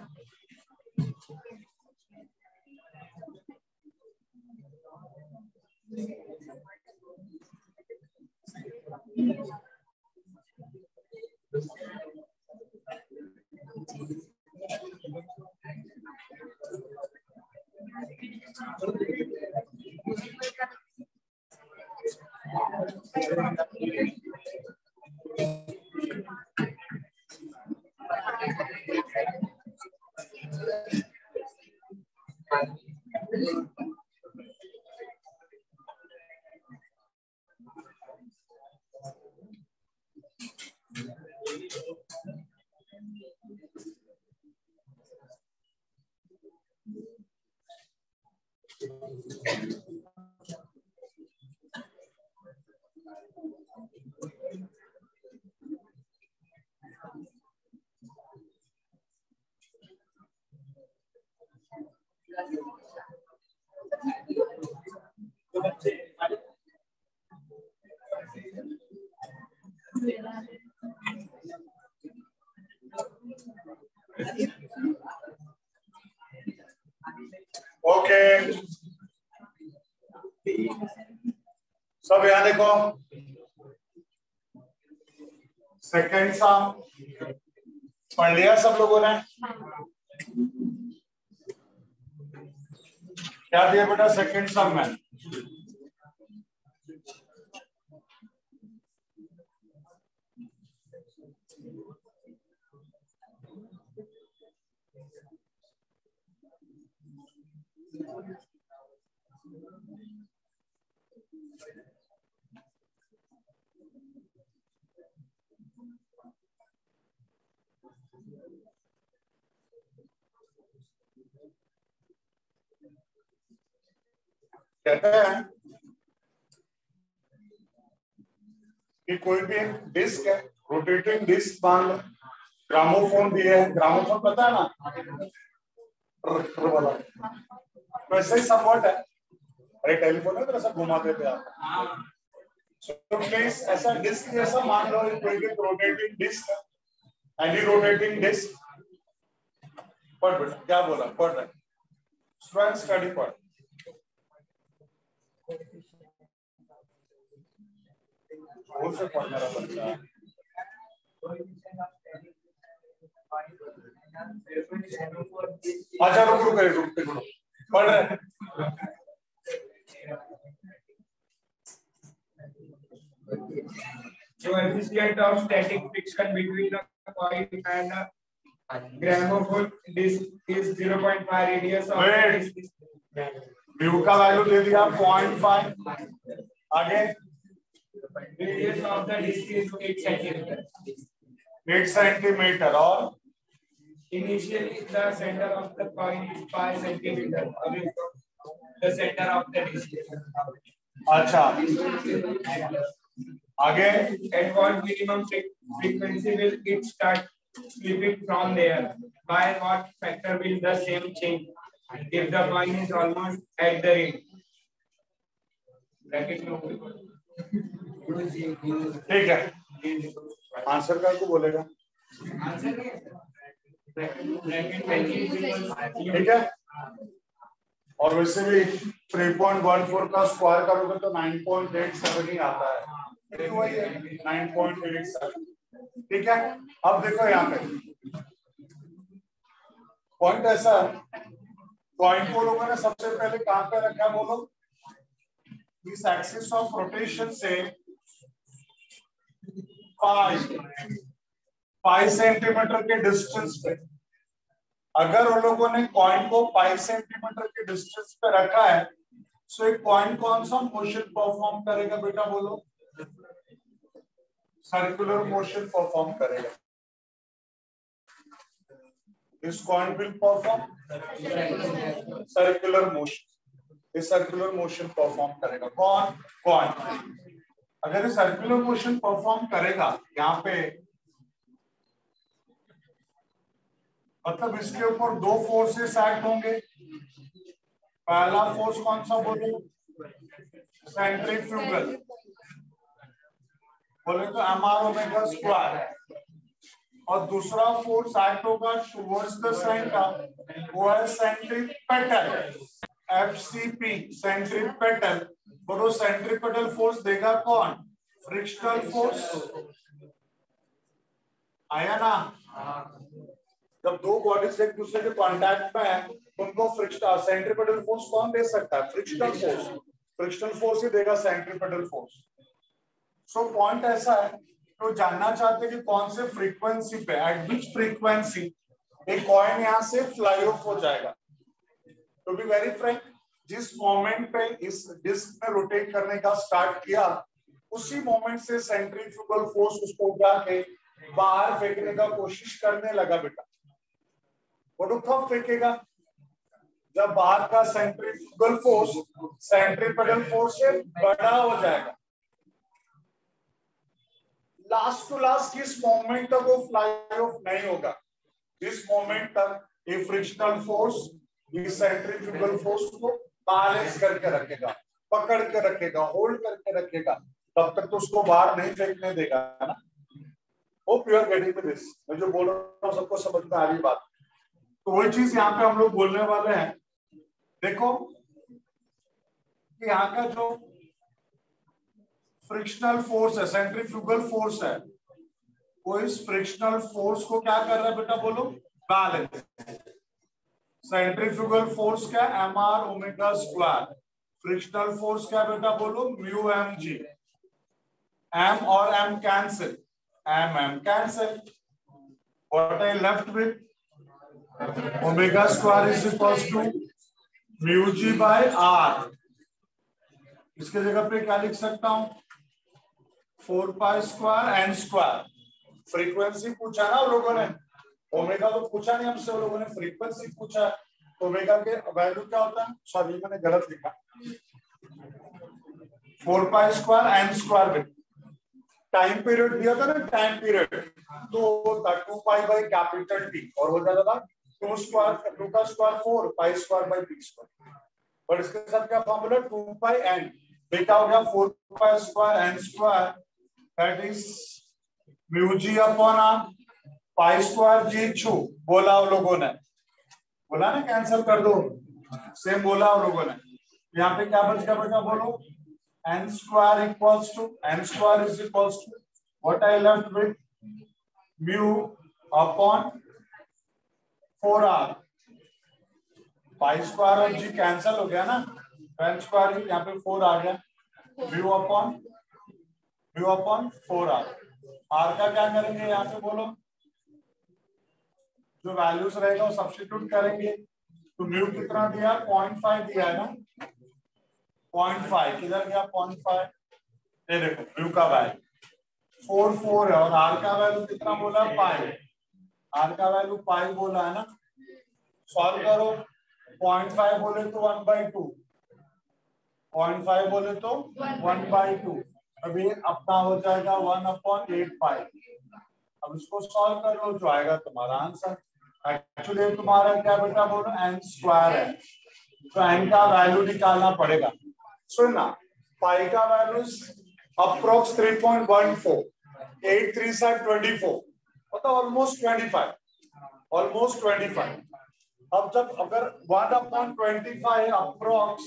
ओके सब यहाँ देखो। सेकंड सम पढ़ लिया सब लोगों ने? क्या दिया बेटा सेकंड सम में? कहते हैं कि कोई भी एक डिस्क है, रोटेटिंग डिस्क मान लो, ग्रामोफोन भी है, ग्रामोफोन पता है ना वाला, वैसे ही समवट है। अरे टेलीफोन है तो ऐसा घुमाते थे आप। So please ऐसा डिस्क जैसा मान लो, कोई भी rotating disc, any rotating disc. पढ़ बेटा क्या बोला, पढ़ रहे स्टूडेंट स्टडी पढ़। कौन से पढ़ रहा बच्चा? अच्छा रुक पढ़ रहे। Coefficient of static friction between the coil and gramophone disc is 0.5 radius of the disc. Mu का वैल्यू दे दिया 0.5। आगे radius of the disc is 8 centimeter. 8 centimetre और Initially the center of the coil is 5 centimeter away from the center of the disc. अच्छा आगे At what minimum frequency will it start slipping from there? By what factor will the same change if the coin is almost at the rim? ठीक है, answer का को बोलेगा ठीक है। और वैसे भी 3.14 का स्क्वायर करोगे तो 9.87 ही आता है, वही है 9.87। ठीक है, अब देखो यहाँ पे पॉइंट ऐसा है, पॉइंट को लोगों ने सबसे पहले कहां पे रखा बोलो? इस एक्सिस ऑफ रोटेशन से 5 सेंटीमीटर के डिस्टेंस पे। अगर उन लोगों ने कॉइन को 5 सेंटीमीटर के डिस्टेंस पे रखा है, सो एक कॉइन कौन सा मोशन परफॉर्म करेगा बेटा बोलो? सर्कुलर मोशन परफॉर्म करेगा। This coin will perform circular motion, ये सर्कुलर मोशन परफॉर्म करेगा। कौन? कॉइन। अगर ये सर्कुलर मोशन परफॉर्म करेगा यहाँ पे, मतलब इसके ऊपर दो फोर्सेस एक्ट होंगे। पहला फोर्स कौन सा बोलो? सेंट्रीफ्यूगल, बोले तो एमआर ओमेगा स्क्वायर। और दूसरा फोर्स एक्ट होगा टुवर्ड्स द सेंटर, वो है सेंट्रीपेटल, एफसीपी, सेंट्रीपेटल। बोलो सेंट्रीपेटल फोर्स देगा कौन? Frictional force. आया ना? जब दो बॉडीज एक दूसरे के कांटेक्ट में है, उनको फ्रिक्शनल सेंट्रीपेटल फोर्स कौन दे सकता है? Frictional force. फ्रिक्शनल फोर्स ही देगा सेंट्रीपेटल फोर्स। सो पॉइंट ऐसा है, तो जानना चाहते हैं कि कौन से फ्रीक्वेंसी पे, एट विच फ्रीक्वेंसी एक कॉइन यहां से फ्लाई ऑफ हो जाएगा। टू बी वेरी फ्रैंक, जिस मोमेंट पे इस डिस्क ने रोटेट करने का स्टार्ट किया, उसी मोमेंट से सेंट्रीफ्यूगल फोर्स उसको उठा के बाहर फेंकने का कोशिश करने लगा बेटा। वो कब फेंकेगा? जब बाहर का सेंट्रीफ्यूगल फोर्स सेंट्रीपेटल फोर्स से बड़ा हो जाएगा। लास्ट टू लास्ट किस मोमेंट तक वो फ्लाई ऑफ नहीं होगा? जिस मोमेंट तक ये फ्रिक्शनल फोर्स इस सेंट्रीफ्यूगल फोर्स को बैलेंस करके रखेगा, पकड़ के रखेगा, होल्ड करके रखेगा, तब तक तो उसको बाहर नहीं फेंकने देगा ना। Hope you are getting this. मैं जो बोल रहा हूँ सबको समझ में आ रही बात। तो वही चीज यहाँ पे हम लोग बोलने वाले हैं। देखो कि यहाँ का जो फ्रिक्शनल फोर्स है, सेंट्रीफ्यूगल फोर्स है, वो इस फ्रिक्शनल फोर्स को क्या कर रहा है बेटा? बोलो बैलेंस। सेंट्रीफ्यूगल फोर्स क्या? M R omega square. Frictional force क्या बेटा? बोलो म्यू एम जी। एम और M cancel, M M cancel. What I left with? Omega square is equals to mu G by R. इसके जगह पे क्या लिख सकता हूं? 4 pi square N square. Frequency पूछा ना लोगों ने, ओमेगा तो पूछा नहीं हमसे, लोगों ने फ्रीक्वेंसी पूछा। ओमेगा के वैल्यू क्या होता है? सॉरी मैंने गलत लिखा, 4 pi square N square. Time period दिया था ना, टाइम पीरियड, तो 2 पाई बाई कैपिटल टी, और हो जाता था 2 स्क्वायर, 2 का square 4 pi square by T square. और इसके साथ क्या फॉर्मूला? 2 pi N. बेटा हो गया 4 pi square N square, that is mu g upon r, pi square g छू। बोला उन लोगों ने, बोला ना कैंसिल कर दो, सेम बोला उन लोगों ने। यहाँ पे क्या बच गया बेटा? बोलो n square equals to, n square is equals to what I left with? Mu upon 4r। pi square और g कैंसिल हो गया ना, n square यहाँ पे 4 आ गया। mu upon 4r। r का क्या करेंगे यहाँ पे? बोलो जो वैल्यूज रहेगा वो सब्स्टिट्यूट करेंगे। तो म्यू कितना दिया? 0.5 दिया है ना, 0.5 किधर गया? 0.5। ये देखो म्यू का वैल्यू 4 है, और आर का वैल्यू कितना बोला? पाई। आर का वैल्यू पाई बोला है ना। सॉल्व करो, 0.5 बोले तो 1/2, 0.5 बोले तो 1/2। अभी अपना हो जाएगा 1/8 पाई। अब इसको सॉल्व कर लो, जो आएगा तुम्हारा आंसर। एक्चुअली तुम्हारा क्या बेटा? बोलो n स्क्वायर है, तो n का वैल्यू निकालना पड़ेगा। सुनना, पाई का वैल्यू अप्रोक्स 3.14, 8 3 24, मतलब ऑलमोस्ट 25, ऑलमोस्ट 25। अब जब अगर 1/25 अप्रोक्स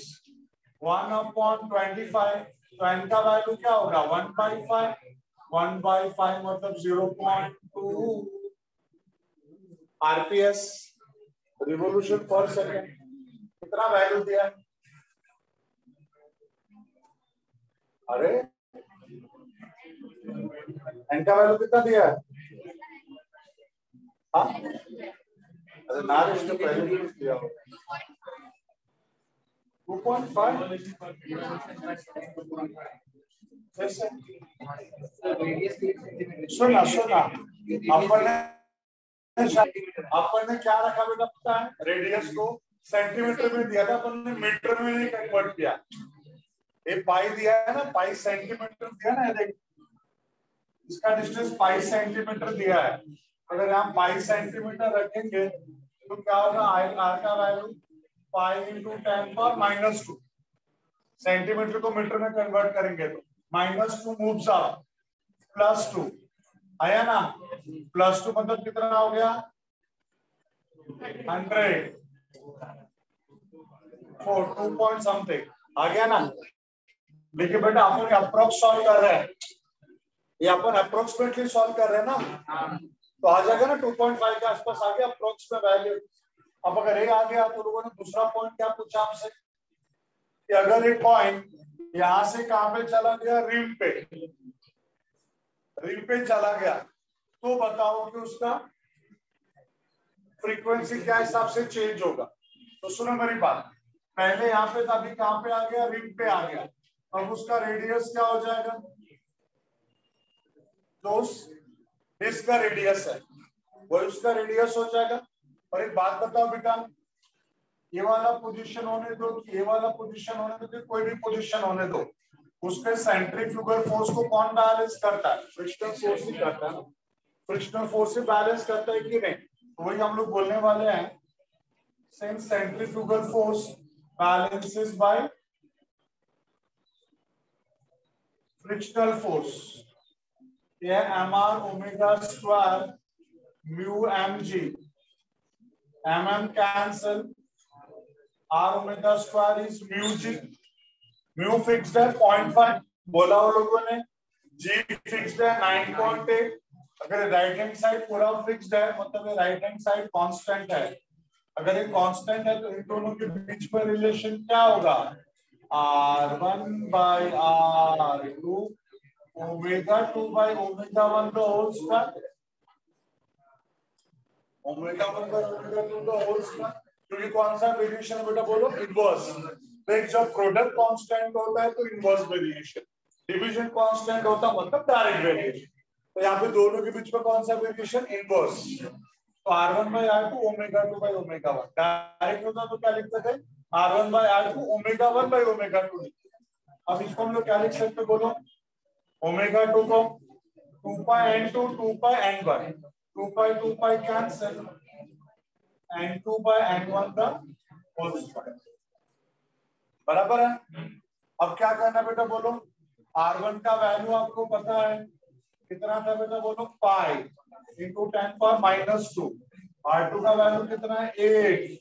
1/25, तो n का वैल्यू क्या होगा? 1/5, 1/5 मतलब 0.2 आरपीएस, रिवोल्यूशन पर सेकेंड। कितना वैल्यू दिया? अरे n का वैल्यू कितना दिया है? हाँ, अरे ना इसने पहले भी दिया हो 2.5। सुना अपन अपन ने क्या रखा बेटा पता है, रेडियस को सेंटीमीटर में दिया था, अपन ने मीटर में नहीं कन्वर्ट किया। ये पाई दिया है ना, पाई सेंटीमीटर दिया ना, देख इसका डिस्टेंस पाई सेंटीमीटर दिया है। अगर हम पाई सेंटीमीटर रखेंगे तो क्या होगा, आर का वैल्यू पाई इंटू 10⁻²। सेंटीमीटर को मीटर में कन्वर्ट करेंगे तो -2 मूव्स अप, +2 आया ना, +2 मतलब कितना हो गया 100 4 2 पॉइंट समथिंग आ गया ना। देखिए बेटा अपन अप्रोक्स सॉल्व कर रहे हैं, ये अपन अप्रोक्सीमेटली सॉल्व कर रहे हैं ना, तो आ जाएगा ना 2.5 के आसपास आ गया अप्रोक्स में वैल्यू। अब अगर ये आ गया तो लोगों ने दूसरा पॉइंट क्या पूछा हमसे कि अगर एक पॉइंट यहां से कहां पे चला गया, रिम पे चला गया, तो बताओ कि उसका फ्रीक्वेंसी क्या हिसाब से चेंज होगा। तो सुनो मेरी बात, पहले यहाँ पे था, अभी कहां पे आ गया, रिम पे आ गया, अब उसका रेडियस क्या हो जाएगा, जो इसका रेडियस है वो उसका रेडियस हो जाएगा। और एक बात बताओ बेटा, ये वाला पोजीशन होने दो, ये वाला पोजीशन होने दो, कोई भी पोजीशन होने दो, उसके सेंट्रीफ्यूगल फोर्स को कौन बैलेंस करता है, फ्रिक्शनल फोर्स ही करता है। फ्रिक्शनल फोर्स से बैलेंस करता है कि नहीं, तो वही हम लोग बोलने वाले हैं, since centrifugal force balances bye frictional force, ये mr⍵² μmg, mm cancel, r⍵² is μg, mu fixed है 0.5 बोला वो लोगों ने, g fixed है 9.8। अगर राइट हैंड साइड पूरा फिक्स्ड है मतलब राइट हैंड साइड कांस्टेंट है, अगर ये कांस्टेंट है तो इन दोनों के बीच में रिलेशन क्या होगा, r1/r2 ω2/ω1 the whole square, ω1/ω2 the whole square। क्योंकि कौन सा वेरिएशन है बेटा बोलो, इनवर्स। देख जब प्रोडक्ट कांस्टेंट होता है तो इनवर्स वेरिएशन, डिवीजन कांस्टेंट होता है मतलब डायरेक्ट वेरिएशन। तो यहाँ पे दोनों के बीच में कौन सा वेरिएशन, इनवर्स। तो r1/r2 ω2/ω1 डायरेक्ट होता तो क्या लिखते थे, r1/r2 ω1/ω2। अब इसको हम लोग क्या लिख सकते बोलो, ω2 को 2πn2 2πn1, 2π कैंसिल, n2/n1 का होल स्क्वायर बराबर है। अब क्या करना बेटा बोलो, r1 का वैल्यू आपको पता है कितना था बेटा बोलो, पाई इंटू 10⁻²। r2 का वैल्यू कितना है 8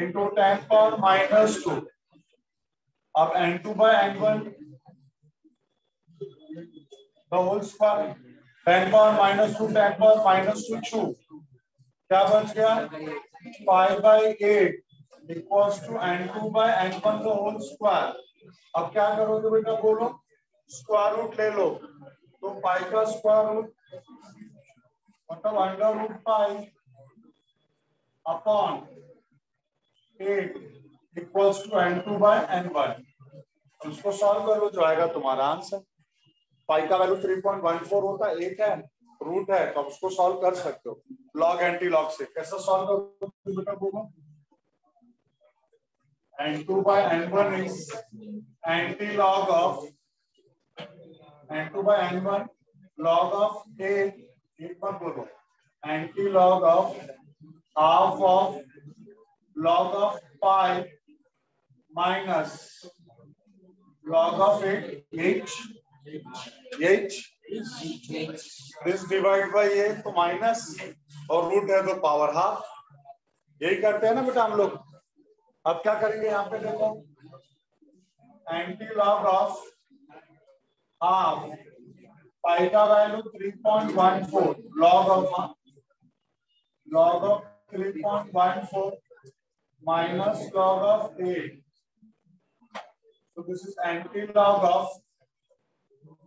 इंटू 10⁻²। अब n2/n1 the whole square, 10⁻², 10⁻², क्या बच गया 5/8 equals to n2/n1 the whole square। अब क्या करोगे बेटा बोलो, स्क्वायर रूट ले लो, तो पाई का स्क्वायर रूट मतलब √π अपॉन 8 इक्वल्स टू n2/n1। उसको सॉल्व कर लो, जो आएगा तुम्हारा आंसर। पाई का वैल्यू 3.14 होता है, 1 है, रूट है, तो उसको सॉल्व कर सकते हो लॉग एंटी लॉग से। कैसे सॉल्व करोगे बेटा बोलो, n2/n1 is anti-log of n2/n1 log of 8 मत बोलो, anti-log of half of log of pi minus log of 8 h this divide by ये तो माइनस और रूट है तो पावर हाफ, यही करते हैं ना बेटा हम लोग। अब क्या करेंगे यहाँ पे देखो, एंटी लॉग ऑफ हाफ, पाई का value 3.14 log of 3.14 minus log of 8, so this is anti log of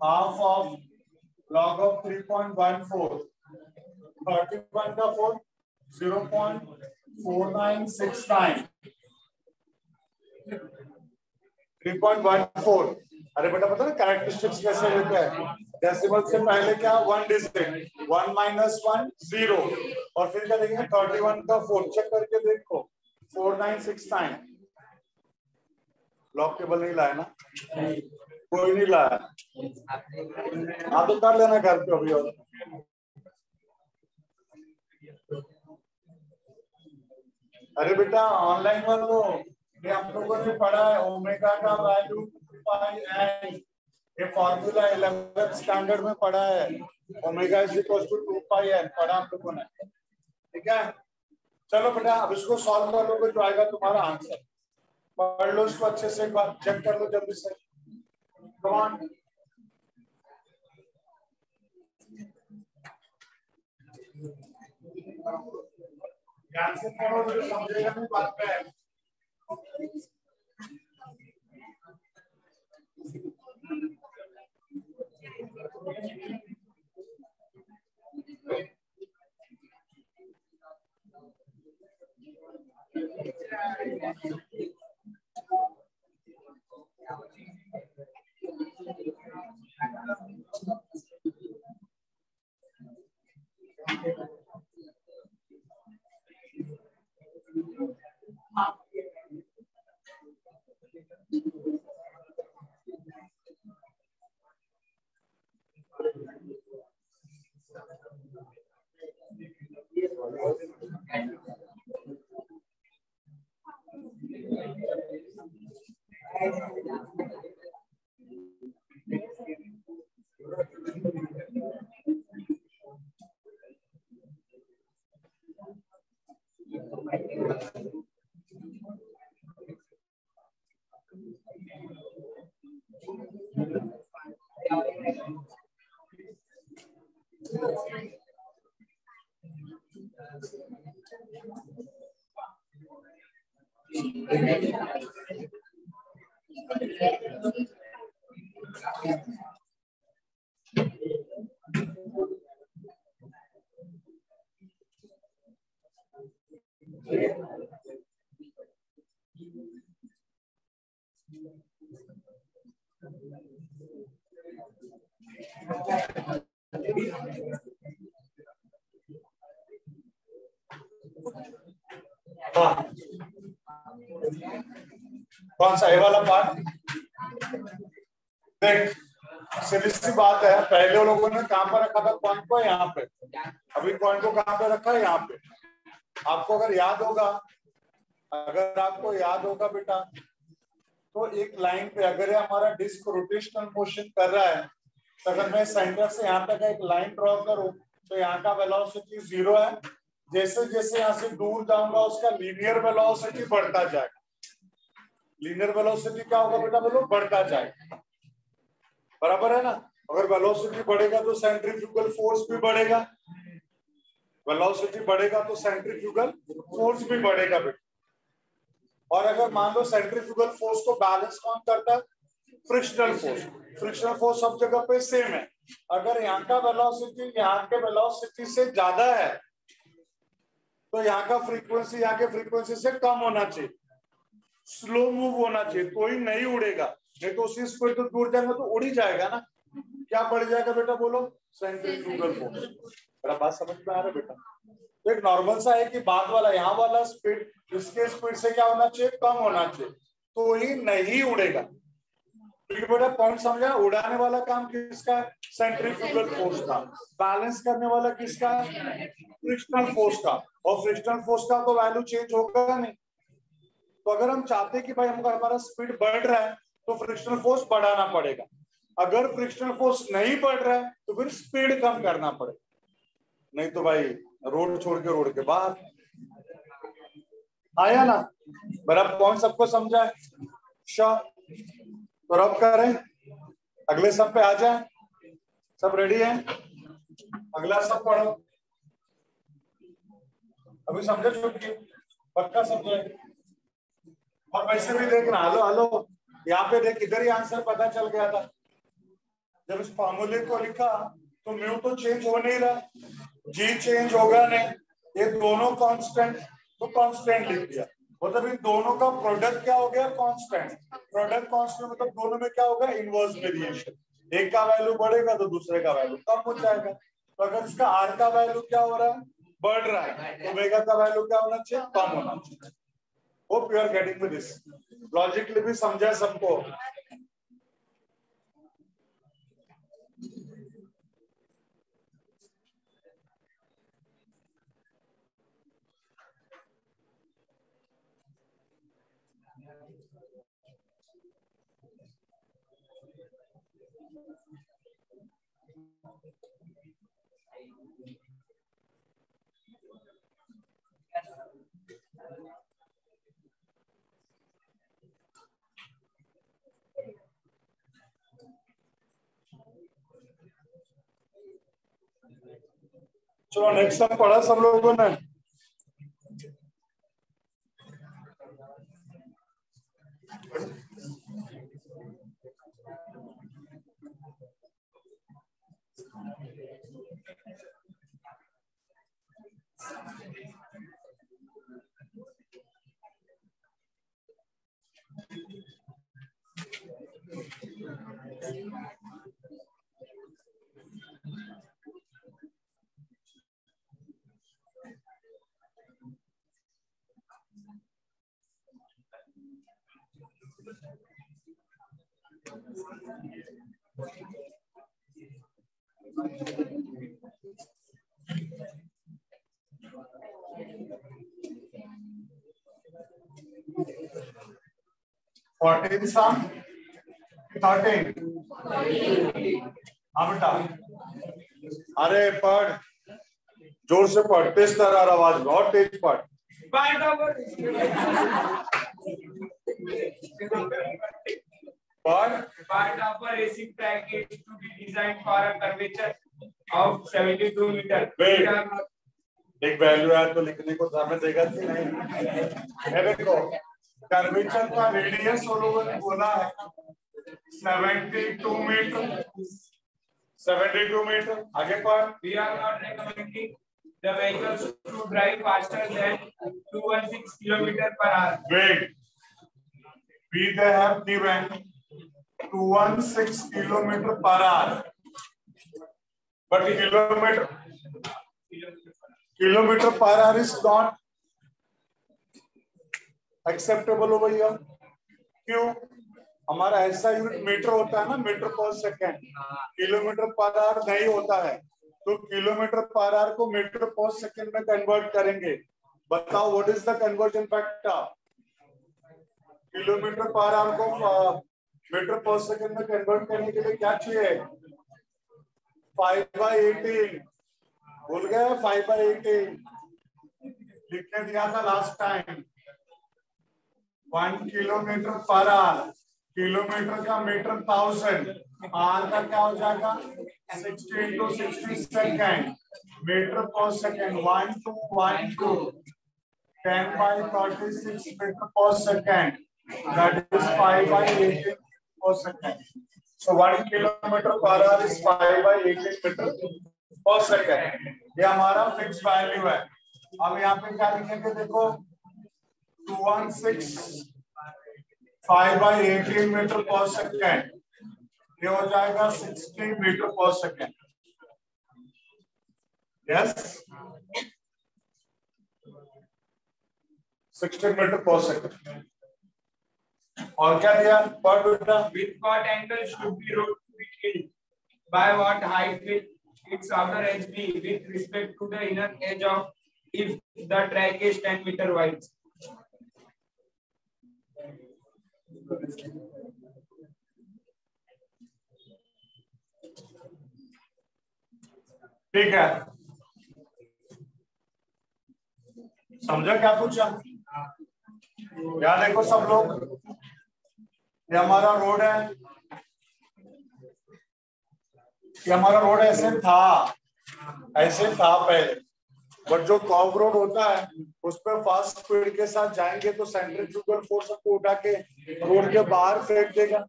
half of log of 3.14, 31 का 4 0.4969 3.14। अरे बेटा पता ना कैरेक्टरिस्टिक्स कैसे लेते हैं, डेसिमल से पहले क्या 1 डिजिट, 1 - 1 0 और फिर क्या देखेंगे 31 का 4 चेक करके देखो 4969 लॉक टेबल नहीं लाया ना, कोई नहीं लाया, आप तो कर लेना घर पे अभी। और अरे बेटा ऑनलाइन वालों ये हम लोगों ने पढ़ा है ओमेगा का वैल्यू पाई एन, ये फॉर्मूला 11th स्टैंडर्ड में पढ़ा है, omega is equal to 2 pi N पढ़ा हम लोगों ने, ठीक है। चलो बेटा अब इसको सॉल्व कर लोगे जो आएगा तुम्हारा आंसर, पढ़ लो इसको अच्छे से, एक बार चेक कर लो जल्दी से। कम ऑन ध्यान से पढ़ो, मुझे समझेगा नहीं बात पे। कौन सा ये वाला पार्ट? देख सीधी सी बात है, पहले लोगों ने कहां पर रखा था कॉइन को? यहाँ पे। अभी कॉइन को कहां पे रखा है? यहाँ पे। आपको अगर याद होगा, अगर आपको याद होगा बेटा, तो एक लाइन पे अगर हमारा डिस्क रोटेशनल मोशन कर रहा है, तो अगर मैं सेंटर से यहाँ तक एक लाइन ड्रॉ करूं तो यहाँ का वेलोसिटी 0 है। जैसे जैसे यहाँ से दूर जाऊंगा उसका लीनियर वेलोसिटी बढ़ता जाएगा। लीनियर वेलोसिटी क्या होगा बेटा बोलो? बढ़ता जाएगा, बराबर है ना। अगर वेलोसिटी बढ़ेगा तो सेंट्रीफ्यूगल फोर्स भी बढ़ेगा, वेलोसिटी बढ़ेगा तो सेंट्रीफ्यूगल फोर्स भी बढ़ेगा बेटा। और अगर मान लो सेंट्रीफ्यूगल फोर्स को बैलेंस कौन करता है? Frictional force. फ्रिक्शनल फोर्स सब जगह पे सेम है। अगर यहाँ का वेलोसिटी यहाँ के वेलोसिटी से ज्यादा है तो यहाँ का फ्रीक्वेंसी यहाँ के फ्रीक्वेंसी से कम होना चाहिए, स्लो मूव होना चाहिए, तो ही नहीं उड़ेगा। नहीं तो उसी स्पीड तो दूर जाएगा तो उड़ ही जाएगा ना। क्या बढ़ जाएगा बेटा बोलो? Centrifugal force. मेरा बात समझ में आ रहा है बेटा? तो एक नॉर्मल सा है कि बाद वाला यहाँ वाला स्पीड इसके स्पीड से क्या होना चाहिए? कम होना चाहिए, तो ही नहीं उड़ेगा। ठीक बेटा, पॉइंट समझा? उड़ाने वाला काम किसका है? सेंट्रीफ्यूगल फोर्स का। बैलेंस करने वाला किसका है? फ्रिक्शनल फोर्स का। और फ्रिक्शनल फोर्स का तो वैल्यू चेंज होगा नहीं। तो अगर हम चाहते हैं कि भाई हमको हमारा स्पीड बढ़ रहा है तो फ्रिक्शनल फोर्स बढ़ाना पड़ेगा। अगर फ्रिक्शनल फोर्स नहीं बढ़ रहा है तो फिर स्पीड कम करना पड़ेगा, नहीं तो भाई रोड छोड़ के बाहर। आया ना? मेरा पॉइंट सबको समझा है? तो अब करें, अगले सब पे आ जाए। सब रेडी है? अगला सब पढ़ो। अभी समझे छुट्टी? पक्का समझे? और वैसे भी देखना, हेलो हेलो, यहाँ पे देख इधर ही आंसर पता चल गया था। जब इस फॉर्मूले को लिखा तो म्यू तो चेंज हो नहीं रहा, जी चेंज होगा नहीं, ये दोनों कांस्टेंट, तो कांस्टेंट लिख दिया। मतलब इन दोनों का प्रोडक्ट क्या हो गया? कांस्टेंट। प्रोडक्ट कांस्टेंट मतलब दोनों में क्या होगा? Inverse variation. एक का वैल्यू बढ़ेगा तो दूसरे का वैल्यू कम हो जाएगा। तो अगर इसका आर का वैल्यू क्या हो रहा है? बढ़ रहा है, तो ओमेगा का वैल्यू क्या होना चाहिए, कम होना चाहिए। Hope you are getting with this, logically भी समझा सबको। चलो नेक्स्ट टाइम पढ़ा सब लोगों ने। हाँ बेटा, अरे पढ़, जोर से पढ़, तेज तरार आवाज में, और तेज पढ़। Part of a racing track is to be designed for a curvature of 72 meters. एक वैल्यू है तो लिखने को समय देगा कि नहीं? देखो कर्वेचर का रेडियस वो लोगों ने बोला है 72 मीटर। 72 मीटर आगे पढ़। We are not recommending the vehicles to drive faster than 216 km/h. Wait, we they have given 216 km/h, but kilometer per hour is not acceptable over here. क्यों? हमारा ऐसा यूनिट मीटर होता है ना, मीटर पर second, kilometre per hour नहीं होता है। तो किलोमीटर पर आवर को मीटर पर सेकेंड में कन्वर्ट करेंगे। बताओ what is the conversion factor? Kilometre per hour को मीटर पर सेकेंड में कन्वर्ट करने के लिए क्या चाहिए? 5/18। भूल गए 5/18 लिखने दिया था last time. 1 kilometre per hour, kilometre का मीटर 1000, आर का क्या हो जाएगा 60 into 60 सेकेंड, मीटर पर सेकेंड 1212 10/36 मीटर पर second, that is 5/18 per second. So 1 kilometer per hour is 5/18 meter per second. ये हमारा फिक्स वैल्यू है। अब यहाँ पे क्या लिखेंगे देखो 216 5/18 मीटर पर सेकेंड, ये हो जाएगा 60 मीटर पर सेकेंड। यस 60 मीटर पर सेकेंड। और क्या दिया पर बेटा? With what angle should be road to be killed? By what height will its outer edge be with respect to the inner edge of if the track is 10 meter wide? ठीक है, समझा क्या पूछा? याद देखो सब लोग, ये हमारा रोड है, ये हमारा रोड ऐसे था पहले, बट जो कर्व रोड होता है उस पर फास्ट स्पीड के साथ जाएंगे तो सेंट्रीफ्यूगल फोर्स को उठा के रोड के बाहर फेंक देगा।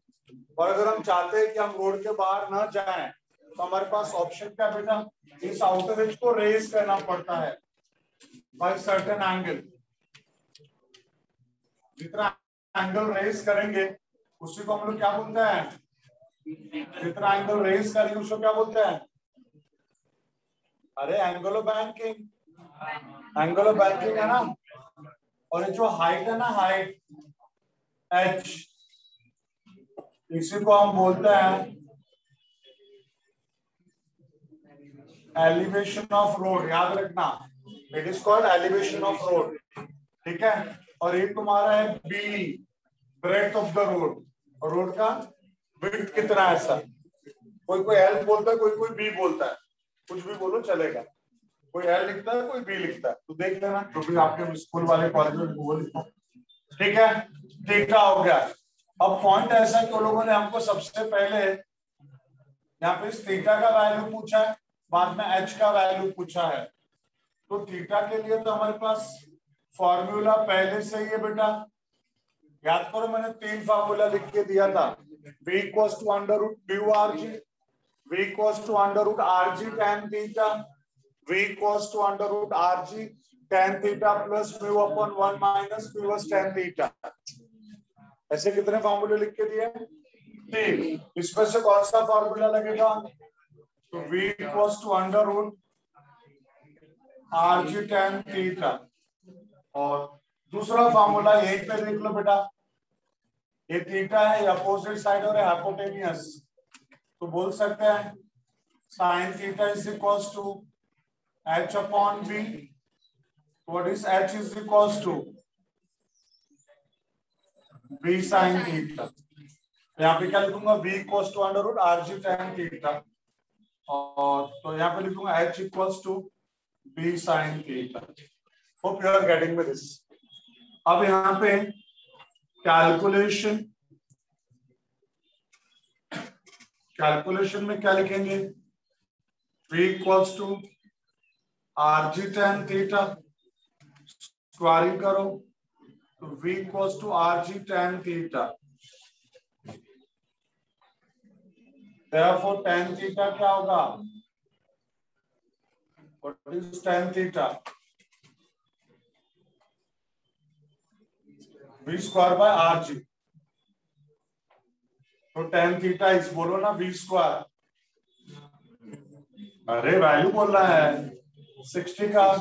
और अगर हम चाहते हैं कि हम रोड के बाहर ना जाएं तो हमारे पास ऑप्शन क्या बेटा? इस आउटर एज को रेज करना पड़ता है बाय सर्टेन एंगल। जितना एंगल रेज करेंगे उसी को हम लोग क्या बोलते हैं? जितना एंगल रेज करेंगे उसको क्या बोलते हैं? अरे angular banking. Angle of banking है ना, और ये जो हाइट है ना, हाइट h, इसी को हम बोलते हैं एलिवेशन ऑफ रोड। याद रखना, it is called elevation of road, ठीक है। और ये तुम्हारा है B, breadth of the road, और रोड का विड्थ कितना है ऐसा। कोई कोई एल बोलता है, कोई कोई बी बोलता है, कुछ भी बोलो चलेगा। कोई एल लिखता है, कोई बी लिखता है, तो देख लेना जो भी आपके स्कूल वाले कॉलेज में वो लिखो, ठीक है। थीटा हो गया। अब पॉइंट ऐसा है कि लोगों ने हमको सबसे पहले यहाँ पे थीटा का वैल्यू पूछा है, बाद में एच का वैल्यू पूछा है। तो थीटा के लिए तो हमारे पास फॉर्मूला पहले से ही है बेटा, याद करो मैंने 3 फॉर्मूला लिख के दिया था। v equals to under root mu R G, v equals to under root R G tan theta, v equals to under root R G tan theta plus mu upon 1 minus mu tan theta. ऐसे कितने फॉर्मूले लिख के दिए? 3। इसमें से कौन सा फॉर्मूला लगेगा? तो v equals to under root R G tan theta, और दूसरा फॉर्मूला यहीं पे देख लो बेटा, ये थीटा है, अपोजिट साइड और हाइपोटेनियस, तो बोल सकते हैं sine theta is equals to h upon v। What is h is equals to v sine theta. यहाँ पे क्या लिखूंगा? v equals to under root R G tan theta, और तो यहाँ पे लिखूंगा h equals to v sine theta. Hope you are getting with this. अब यहाँ पे कैलकुलेशन में क्या लिखेंगे? v equals to R G tan theta, squaring करो तो v equals to R G tan theta. therefore tan theta क्या होगा? What is tan theta? v square by R G. तो tan थीटा इस बोलो ना v स्क्वायर, अरे value बोल रहा है 60 का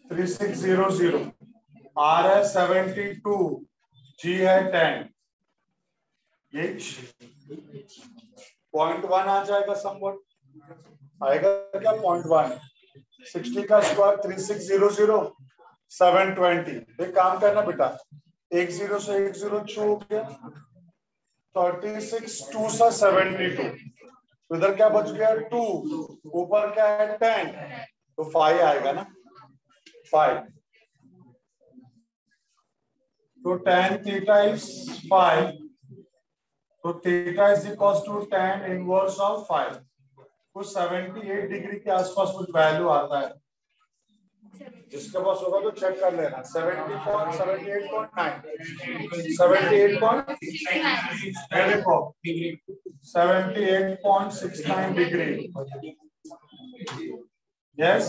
3600, r है 72, g है 10, ये 0.1 आ जाएगा, समवट आएगा क्या? 0.1। 60 का स्क्वायर 3600, 720। एक काम करना बेटा, 10 से 10 छू गया, 36 2 सा 72, इधर क्या बच गया? 2, ऊपर क्या है? 10, तो 5 आएगा ना, 5। तो tan थीटा इज 5, तो theta is equal to tan inverse of 5। कुछ 78 डिग्री के आसपास कुछ वैल्यू आता है, जिसके पास होगा तो चेक कर लेना। 78.69 डिग्री, यस,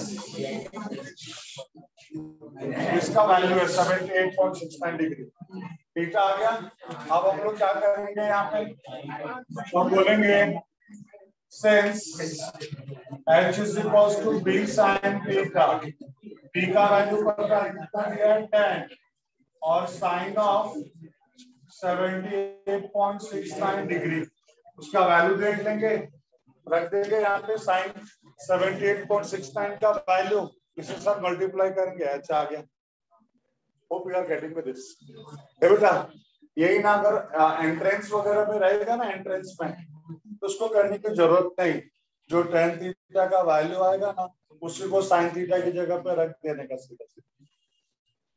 इसका वैल्यू है 78.69 डिग्री। थीटा आ गया। अब हम लोग क्या करेंगे? यहाँ पे हम बोलेंगे since h is equals to b sin theta, b का वैल्यू पता है कितना दिया है? 10, और साइन ऑफ 78.69 डिग्री, उसका वैल्यू देख लेंगे, रख देंगे यहाँ पे साइन 78.69 का वैल्यू, इसके साथ मल्टीप्लाई करेंगे, अच्छा आ गया। Hope you are getting with this. बेटा यही ना अगर एंट्रेंस वगैरह में रहेगा ना, एंट्रेंस में, तो उसको करने की जरूरत नहीं, जो tan थीटा का वैल्यू आएगा ना, उसी को sin थीटा की जगह पे रख देने का सीधा सीधा।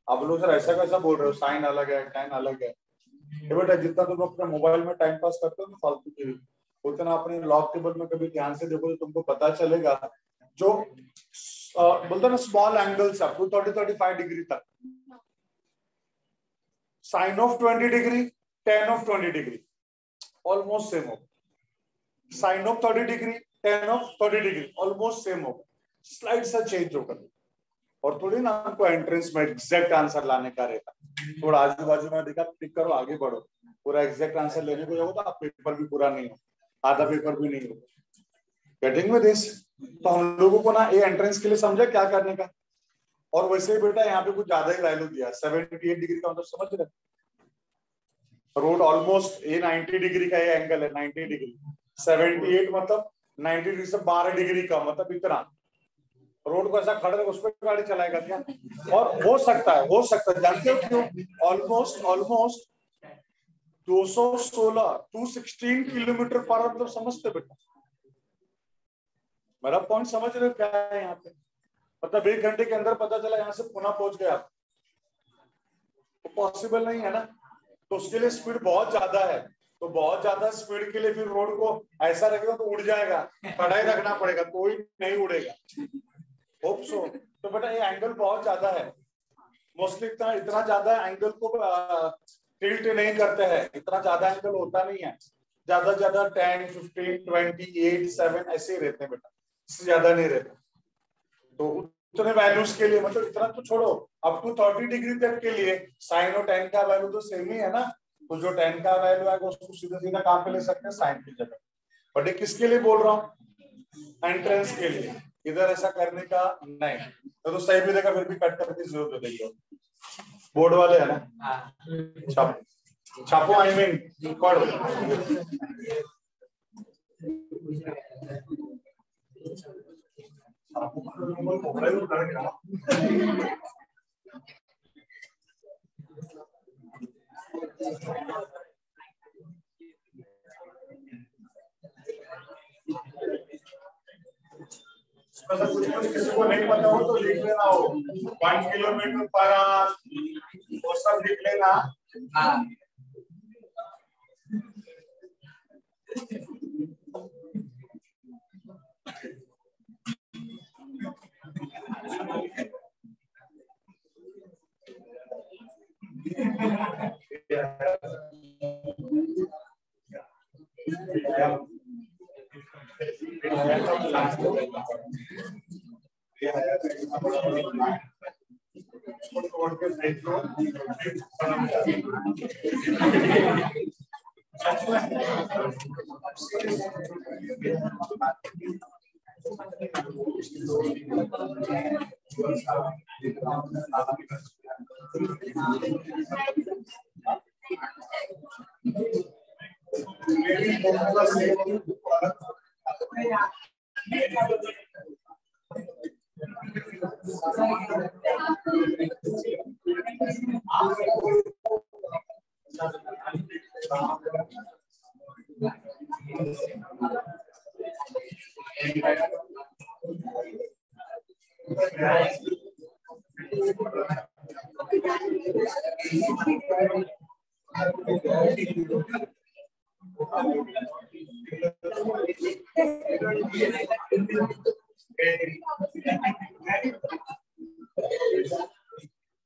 आप लोग सर ऐसा कैसा बोल रहे हो? साइन अलग है, tan अलग है। ये बेटा जितना तुम अपने मोबाइल में टाइम पास करते हो ना फालतू की, उतना अपने लॉग टेबल में कभी ध्यान से देखो तो तुमको पता चलेगा, जो बोलते ना small angles up to 30-35 degree तक, sine of 20 degree, tan of 20 degree almost same हो, sine of 30 degree, tan of 30 degree almost same हो, स्लाइड सा चेंज होगा। और थोड़ी ना आपको एंट्रेंस में एग्जैक्ट आंसर लाने का रहता, थोड़ा आजू बाजू में देखा, टिक करो, आगे बढ़ो। पूरा एग्जैक्ट आंसर लेने को जाओ तो आप पेपर भी पूरा नहीं हो, आधा पेपर भी नहीं हो। Getting with this? तो हम लोगों को ना ये एंट्रेंस के लिए समझे क्या करने का, और वैसे ही बेटा यहाँ पे कुछ ज्यादा ही वैल्यू दिया 78 डिग्री का, मतलब समझ रहे, रोड ऑलमोस्ट ये 90 डिग्री का ये एंगल है, 90 डिग्री, 78 मतलब 90 डिग्री से 12 डिग्री का, मतलब इतना रोड को ऐसा खड़े उस पर गाड़ी चलाएगा क्या? और हो सकता है जानते हो क्यों? ऑलमोस्ट 216 किलोमीटर पर आवर, मतलब समझते बेटा, मेरा पॉइंट समझ रहे हो क्या है यहाँ पे? मतलब 1 घंटे के अंदर पता चला यहाँ से पुणे पहुंच गया, तो पॉसिबल नहीं है ना। तो उसके लिए स्पीड बहुत ज्यादा है, तो बहुत ज्यादा स्पीड के लिए फिर रोड को ऐसा रखेगा तो उड़ जाएगा, खड़ा ही रखना पड़ेगा, कोई नहीं उड़ेगा। Hope so. तो बेटा ये एंगल बहुत ज्यादा है, मोस्टली इतना ज्यादा एंगल को टिल्ट नहीं करते हैं, इतना ज्यादा एंगल होता नहीं है, ज्यादा 10, 15, 28, 7 ऐसे ही रहते हैं बेटा, इससे ज्यादा नहीं रहते। तो उतने वैल्यूज के लिए, मतलब इतना तो छोड़ो, अप टू 30 डिग्री तक के लिए साइन और टेन का वैल्यू तो सेम ही है ना, तो जो टेन का वैल्यू आएगा उसको सीधा सीधा कहाँ पे ले सकते हैं, साइन की जगह। बट ये किसके लिए बोल रहा हूँ? एंट्रेंस के लिए, इधर ऐसा करने का नहीं, तो सही भी देगा फिर भी कट करके 0 दे देंगे। बोर्ड वाले है ना, छापो आई मीन पढ़ो। कुछ किसी को नहीं पता हो तो लिख लेना, हो 1 किलोमीटर पर आवर वो सब लिख लेना।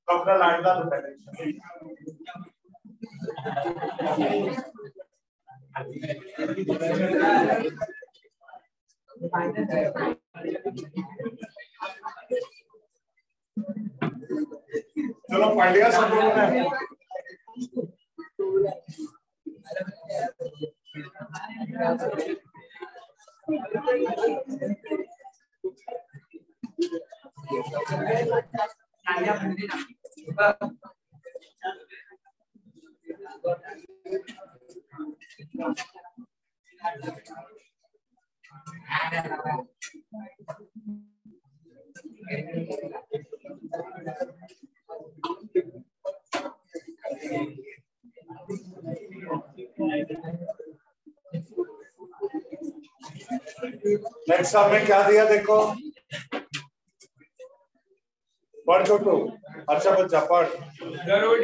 अपना लाडला होता है। चलो पढ़ लिया सब लोगों ने? नेक्स्ट में क्या दिया देखो, पढ़ छोटू, अच्छा बच्चा पढ़। The road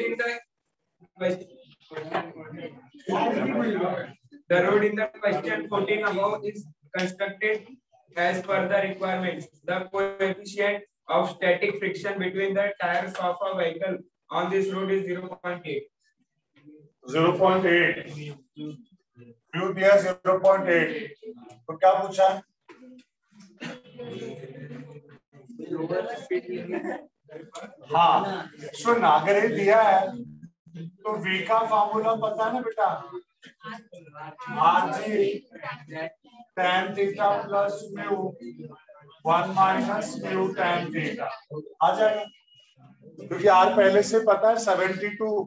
in the question 14 above is constructed as per the requirements. The coefficient of static friction between the tires of a vehicle on this road is 0.8. 0.8 क्यों दिया 0.8? तो क्या पूछा? हाँ सुन, अगर ये दिया है तो v का फार्मूला पता है ना बेटा, rg tan theta plus mu 1 minus mu tan theta आ जाएगा। क्योंकि आर पहले से पता है 72,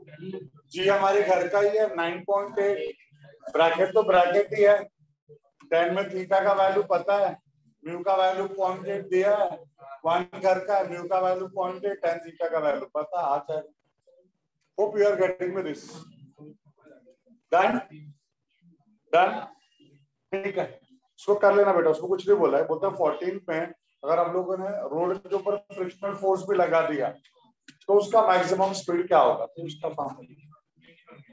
जी हमारे घर का ही है 9.8, ब्रैकेट तो ब्रैकेट ही है, 10 में थीटा का वैल्यू पता है, म्यू का वैल्यू 0.8 दिया है, 1 घर का है, म्यू का वैल्यू 0.8, 10 थीटा का वैल्यू पता है, आ जाएगा। होप यू आर गेटिंग में दिस। डन डन, ठीक है, इसको कर लेना बेटा, उसको कुछ नहीं बोला है, बोलता है 14 में अगर हम लोगों ने रोड के ऊपर फ्रिक्शनल फोर्स भी लगा दिया तो उसका मैक्सिमम स्पीड क्या होगा, तो उसका फॉर्मूला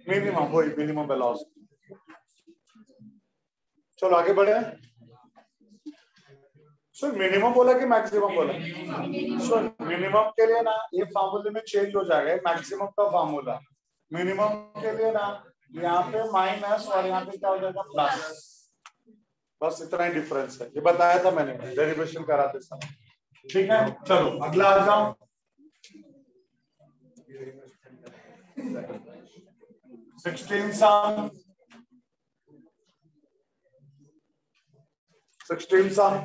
मिनिमम, वही मिनिमम वेलोसिटी। चलो आगे बढ़े। सर मिनिमम बोला कि मैक्सिमम बोला? सर मिनिमम के लिए ना ये फार्मूले में चेंज हो जाएगा, मैक्सिमम का फार्मूला, मिनिमम के लिए ना यहाँ पे माइनस और यहाँ पे क्या हो जाएगा प्लस, बस इतना ही डिफरेंस है, ये बताया था मैंने डेरिवेशन कराते समय। ठीक है, चलो अगला आ जाओ। 16 सम, 16 सम,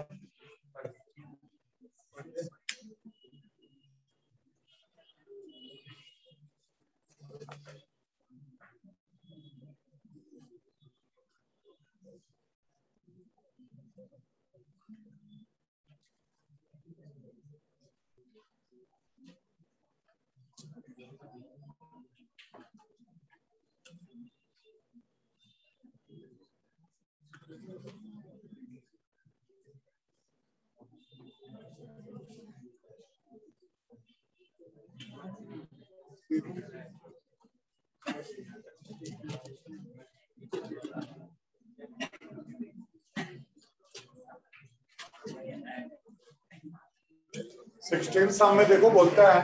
सम में देखो बोलता है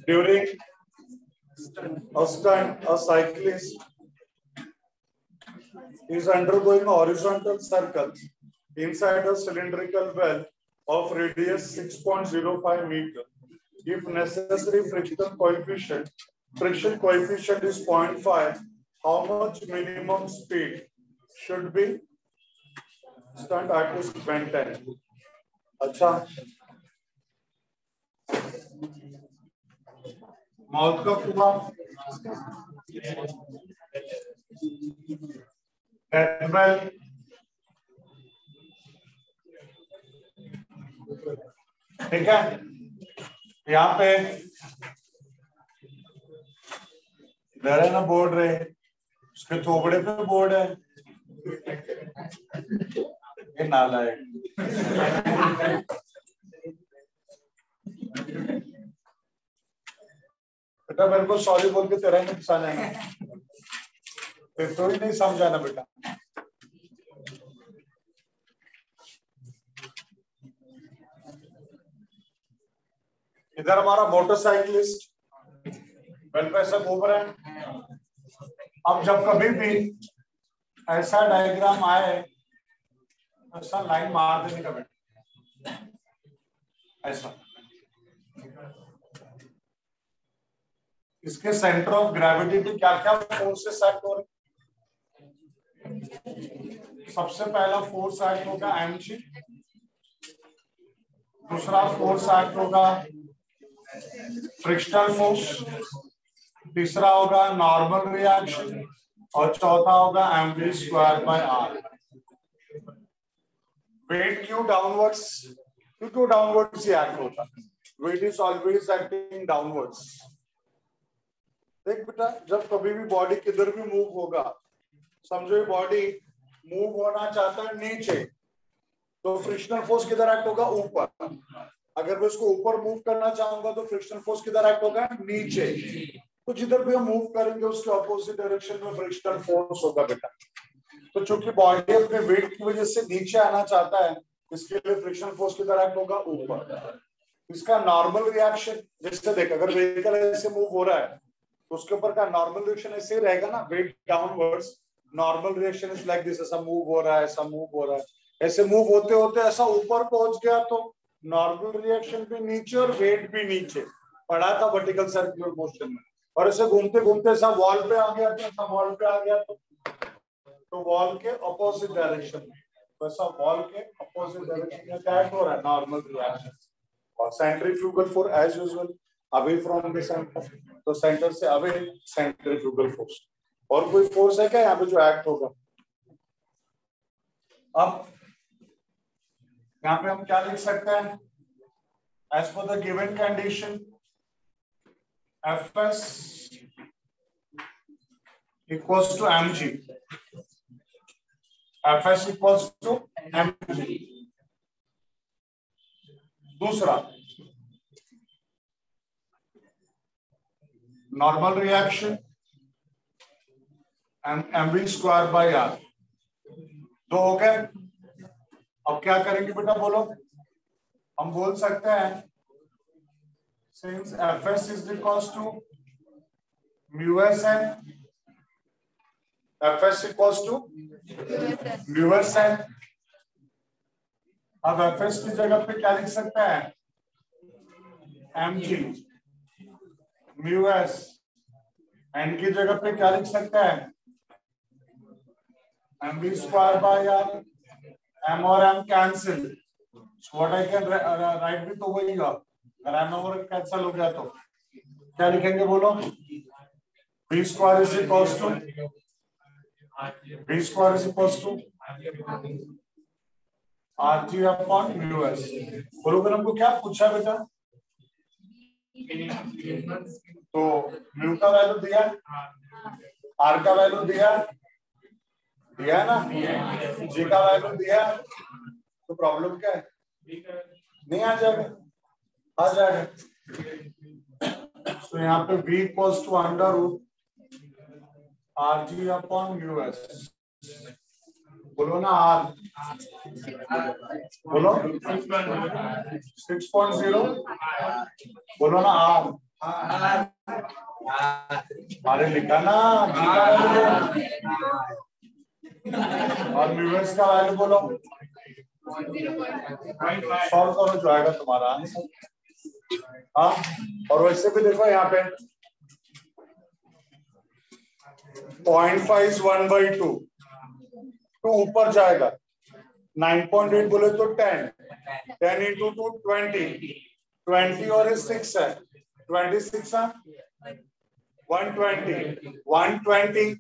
during a stunt a cyclist is undergoing a horizontal circle inside a cylindrical well of radius 6.05 meter. If necessary friction coefficient is 0.5, how much minimum speed should be stunt artist maintain? अच्छा, mouth का कुआं, well, ठीक है, यहाँ पे इधर है ना बोर्ड रहे, उसके थोबड़े पे बोर्ड है, ये नाला है। बेटा मेरे को सॉरी बोल के तेरा ही नुकसान है, फिर तो ही नहीं समझा ना बेटा। इधर हमारा मोटरसाइकिलिस्ट बेल्ट पे ऐसा घूम रहा है। अब जब कभी भी ऐसा डायग्राम आए ऐसा लाइन मार देने का बेटा, ऐसा, इसके सेंटर ऑफ ग्रेविटी पे क्या क्या फोर्सेस एक्ट हो रहे? सबसे पहला फोर्स एक्ट होगा mg, दूसरा फोर्स एक्ट होगा फ्रिक्शनल फोर्स, तीसरा होगा नॉर्मल रिएक्शन और चौथा होगा mv square by r। Weight क्यों डाउनवर्ड्स, क्यों डाउनवर्ड्स ही एक्ट होता है, weight is always acting downwards. देख बेटा जब कभी भी बॉडी किधर भी मूव होगा, समझो ये बॉडी मूव होना चाहता है नीचे, तो फ्रिक्शनल फोर्स किधर एक्ट होगा, ऊपर। अगर मैं उसको ऊपर मूव करना चाहूंगा तो फ्रिक्शनल फोर्स किधर एक्ट होगा, नीचे। तो जिधर भी हम मूव करेंगे उसके ऑपोजिट डायरेक्शन में फ्रिक्शनल फोर्स होगा बेटा। तो चूंकि बॉडी अपने वेट की वजह से नीचे आना चाहता है, इसके लिए फ्रिक्शनल फोर्स किधर एक्ट होगा, ऊपर। इसका नॉर्मल रिएक्शन, जैसे देख अगर व्हीकल ऐसे मूव हो रहा है तो उसके ऊपर का नॉर्मल रिएक्शन ऐसे ही रहेगा ना, weight downwards. Normal reaction is like this, ऐसा मूव हो रहा है, ऐसा मूव हो रहा है, ऐसे मूव होते होते ऐसा ऊपर पहुंच गया तो नॉर्मल रिएक्शन भी नीचे और वेट भी नीचे पड़ा था वर्टिकल सर्कुलर मोशन में, और ऐसे घूमते घूमते ऐसा वॉल पे आ गया, तो ऐसा वॉल पे आ गया तो वॉल के अपोजिट डायरेक्शन में, वैसा वॉल के अपोजिट डायरेक्शन में क्या हो रहा है, नॉर्मल रिएक्शन। और centrifugal force as usual away from the centre, तो सेंटर से अवे सेंट्रीफ्यूगल फोर्स। और कोई फोर्स है क्या यहाँ पे जो एक्ट होगा? अब यहाँ पे हम क्या लिख सकते हैं? As per the given condition Fs equals to mg, Fs equals to mg। दूसरा normal reaction mv square by r, दो हो गए। अब क्या करेंगे बेटा बोलो? हम बोल सकते हैं since Fs is equals to mu s n, Fs equals to mu s n। अब Fs की जगह पे क्या लिख सकते हैं? mg mu s, n की जगह पे क्या लिख सकते हैं? mv square by r, m और m cancel, so what I can write भी तो वही होगा। अगर m और कैंसिल हो गया तो क्या लिखेंगे बोलो? v square is equals to rg upon mu s। बोलो फिर हमको क्या पूछा बेटा? तो म्यू का वैल्यू दिया, r का वैल्यू दिया ना, g का वैल्यू दिया, तो प्रॉब्लम क्या है? नहीं आ जाएगा? आ जाएगा। तो यहाँ पे v equals to under root rg upon mu s। बोलो ना r, बोलो 6.0, बोलो ना r, अरे लिखा ना, और म्यू s का वैल्यू बोलो। सॉल्व करो जो आएगा तुम्हारा आंसर। हाँ, और वैसे भी देखो यहाँ पे 0.5 is 1/2, तो ऊपर जाएगा। 9.8 बोले तो 10, 10 into 2 20, 20 और 6 है, 26 है 120, 120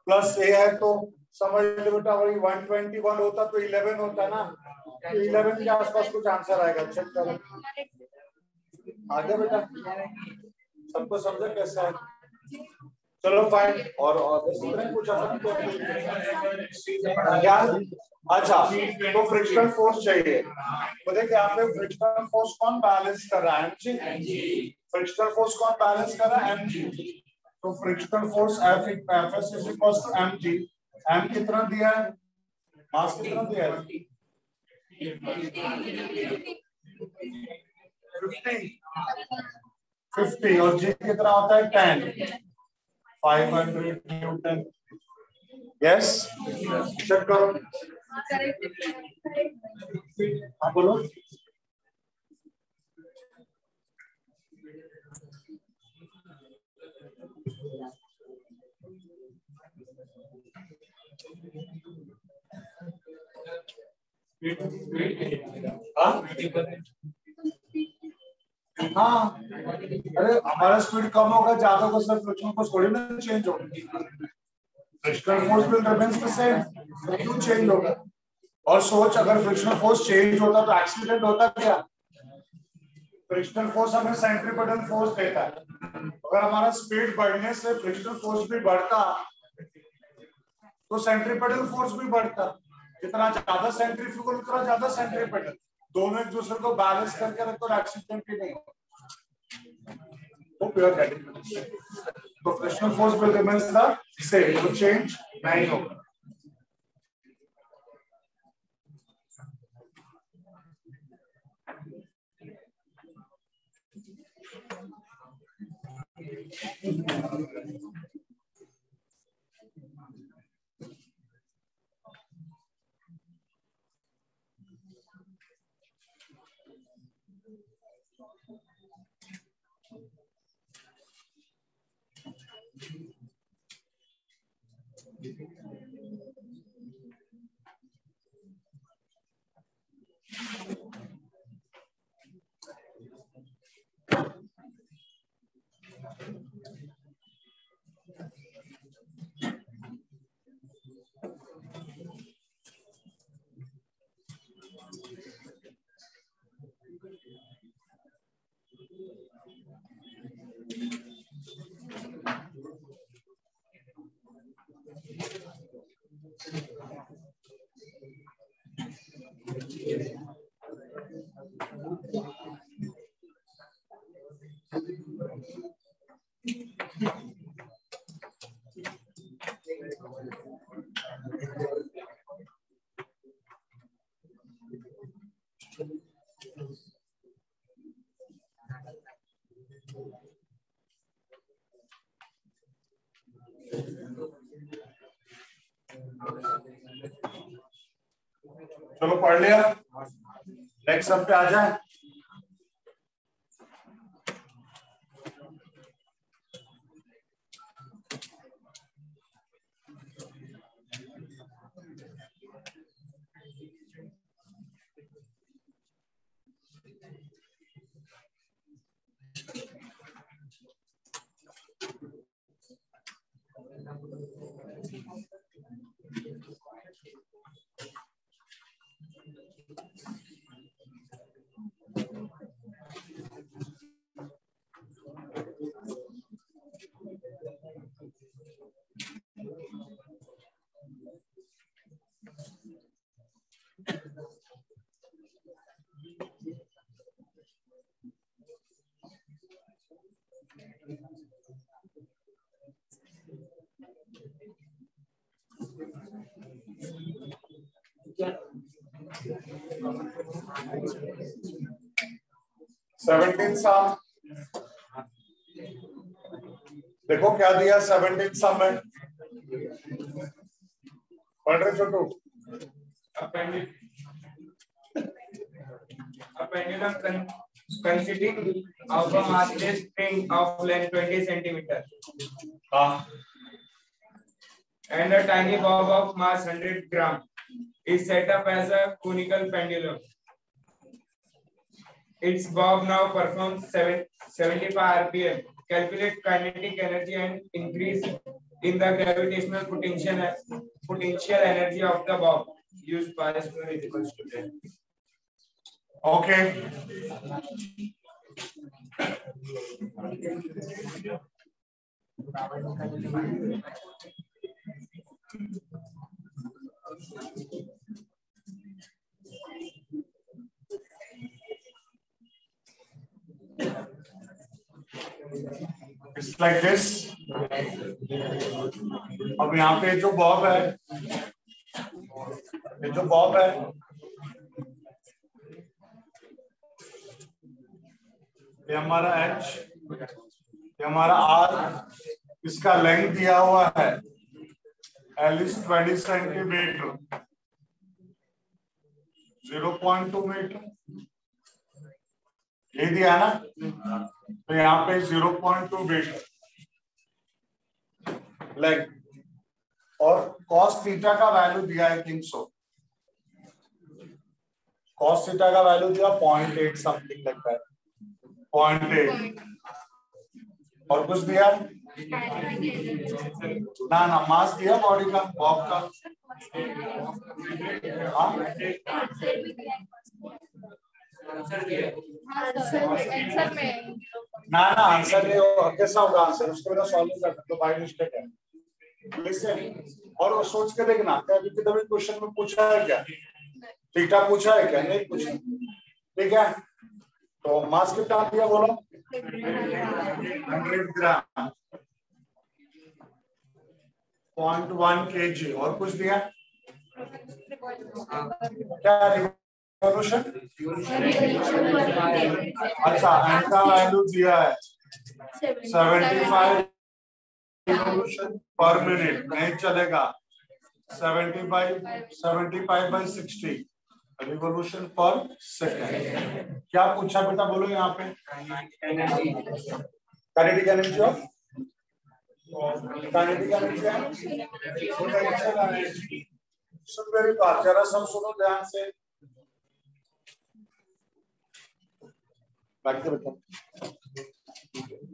प्लस ए है तो समझ लो बेटा वही 121 होता तो 11 होता ना, तो 11 के आसपास कुछ आंसर आएगा। चेक करो आगे बेटा, सबको समझे कैसा है? चलो फाइन। और पूछा क्या? अच्छा, तो फ्रिक्शनल फोर्स चाहिए। तो देखिए यहाँ पे फ्रिक्शनल फोर्स कौन बैलेंस कर रहा है? mg। फ्रिक्शनल फोर्स कौन बैलेंस कर रहा है? mg। तो frictional force Fs is equals to mg। m कितना दिया है? मास कितना दिया है? 50 और g कितना होता है? 10, 500 न्यूटन। यस, चेक करो। हाँ बोलो। हाँ, अरे हमारा स्पीड कम होगा ज्यादा को सर फ्रिक्शन फोर्स थोड़ी ना चेंज होगा। Frictional force will remains the same, क्यों चेंज होगा? और सोच अगर फ्रिक्शनल फोर्स चेंज होता तो एक्सीडेंट होता क्या? फ्रिक्शनल फोर्स हमें सेंट्रीपिटल फोर्स देता है, अगर हमारा स्पीड बढ़ने से फ्रिक्शनल फोर्स भी बढ़ता तो सेंट्रीपिटल फोर्स भी बढ़ता। जितना ज्यादा सेंट्रीफ्यूगल उतना ज्यादा सेंट्रीपिटल, दोनों एक दूसरे को बैलेंस करके रखो और एक्सीडेंट भी नहीं होगा। तो frictional force will remains the same, तो चेंज नहीं होगा। चलो पढ़ लिया, नेक्स्ट सब पे आ जाए। सेवनटीन सम, देखो क्या दिया 17 सम में, पढ़ रहे छोटू? A pendulum consisting of a massless string of length 20 centimeter and a tiny bob of mass 100 gram is set up as a conical pendulum. Its bob now performs 75 rpm. Calculate kinetic energy and increase in the gravitational potential energy of the bob. Use pi square is equals to 10. Okay. It's like this. अब यहाँ पे जो Bob है, ये जो Bob है, ये हमारा H, ये हमारा R, इसका लेंथ दिया हुआ है L is 20 सेंटीमीटर, 0.2 मीटर, ये दिया ना, तो यहाँ पे 0.2 मीटर लेंथ, और cos थीटा का वैल्यू दिया है 300, cos थीटा का वैल्यू दिया 0.8 समथिंग लगता है, 0.8, और कुछ दिया ना मास दिया बॉडी का, बॉब का, ना आंसर नहीं होगा, कैसा होगा आंसर, उसको मेरा सॉल्व कर तो बाय मिस्टेक है। लिसन और वो सोच के देखना, कभी कभी क्वेश्चन में पूछा है क्या, थीटा पूछा है क्या, नहीं पूछा, ठीक है। तो मास कितना दिया बोलो, 100 ग्राम, 0.1 kg, और कुछ दिया क्या, रिवोल्यूशन, अच्छा एन का वैल्यू दिया है 75 रिवोल्यूशन पर मिनट, नहीं चलेगा, 75/60 रिवोल्यूशन पर सेकंड। क्या पूछा बेटा बोलो यहाँ पे, kinetic energy of, kinetic energy, सुन मेरी बात जरा सब सुनो ध्यान से,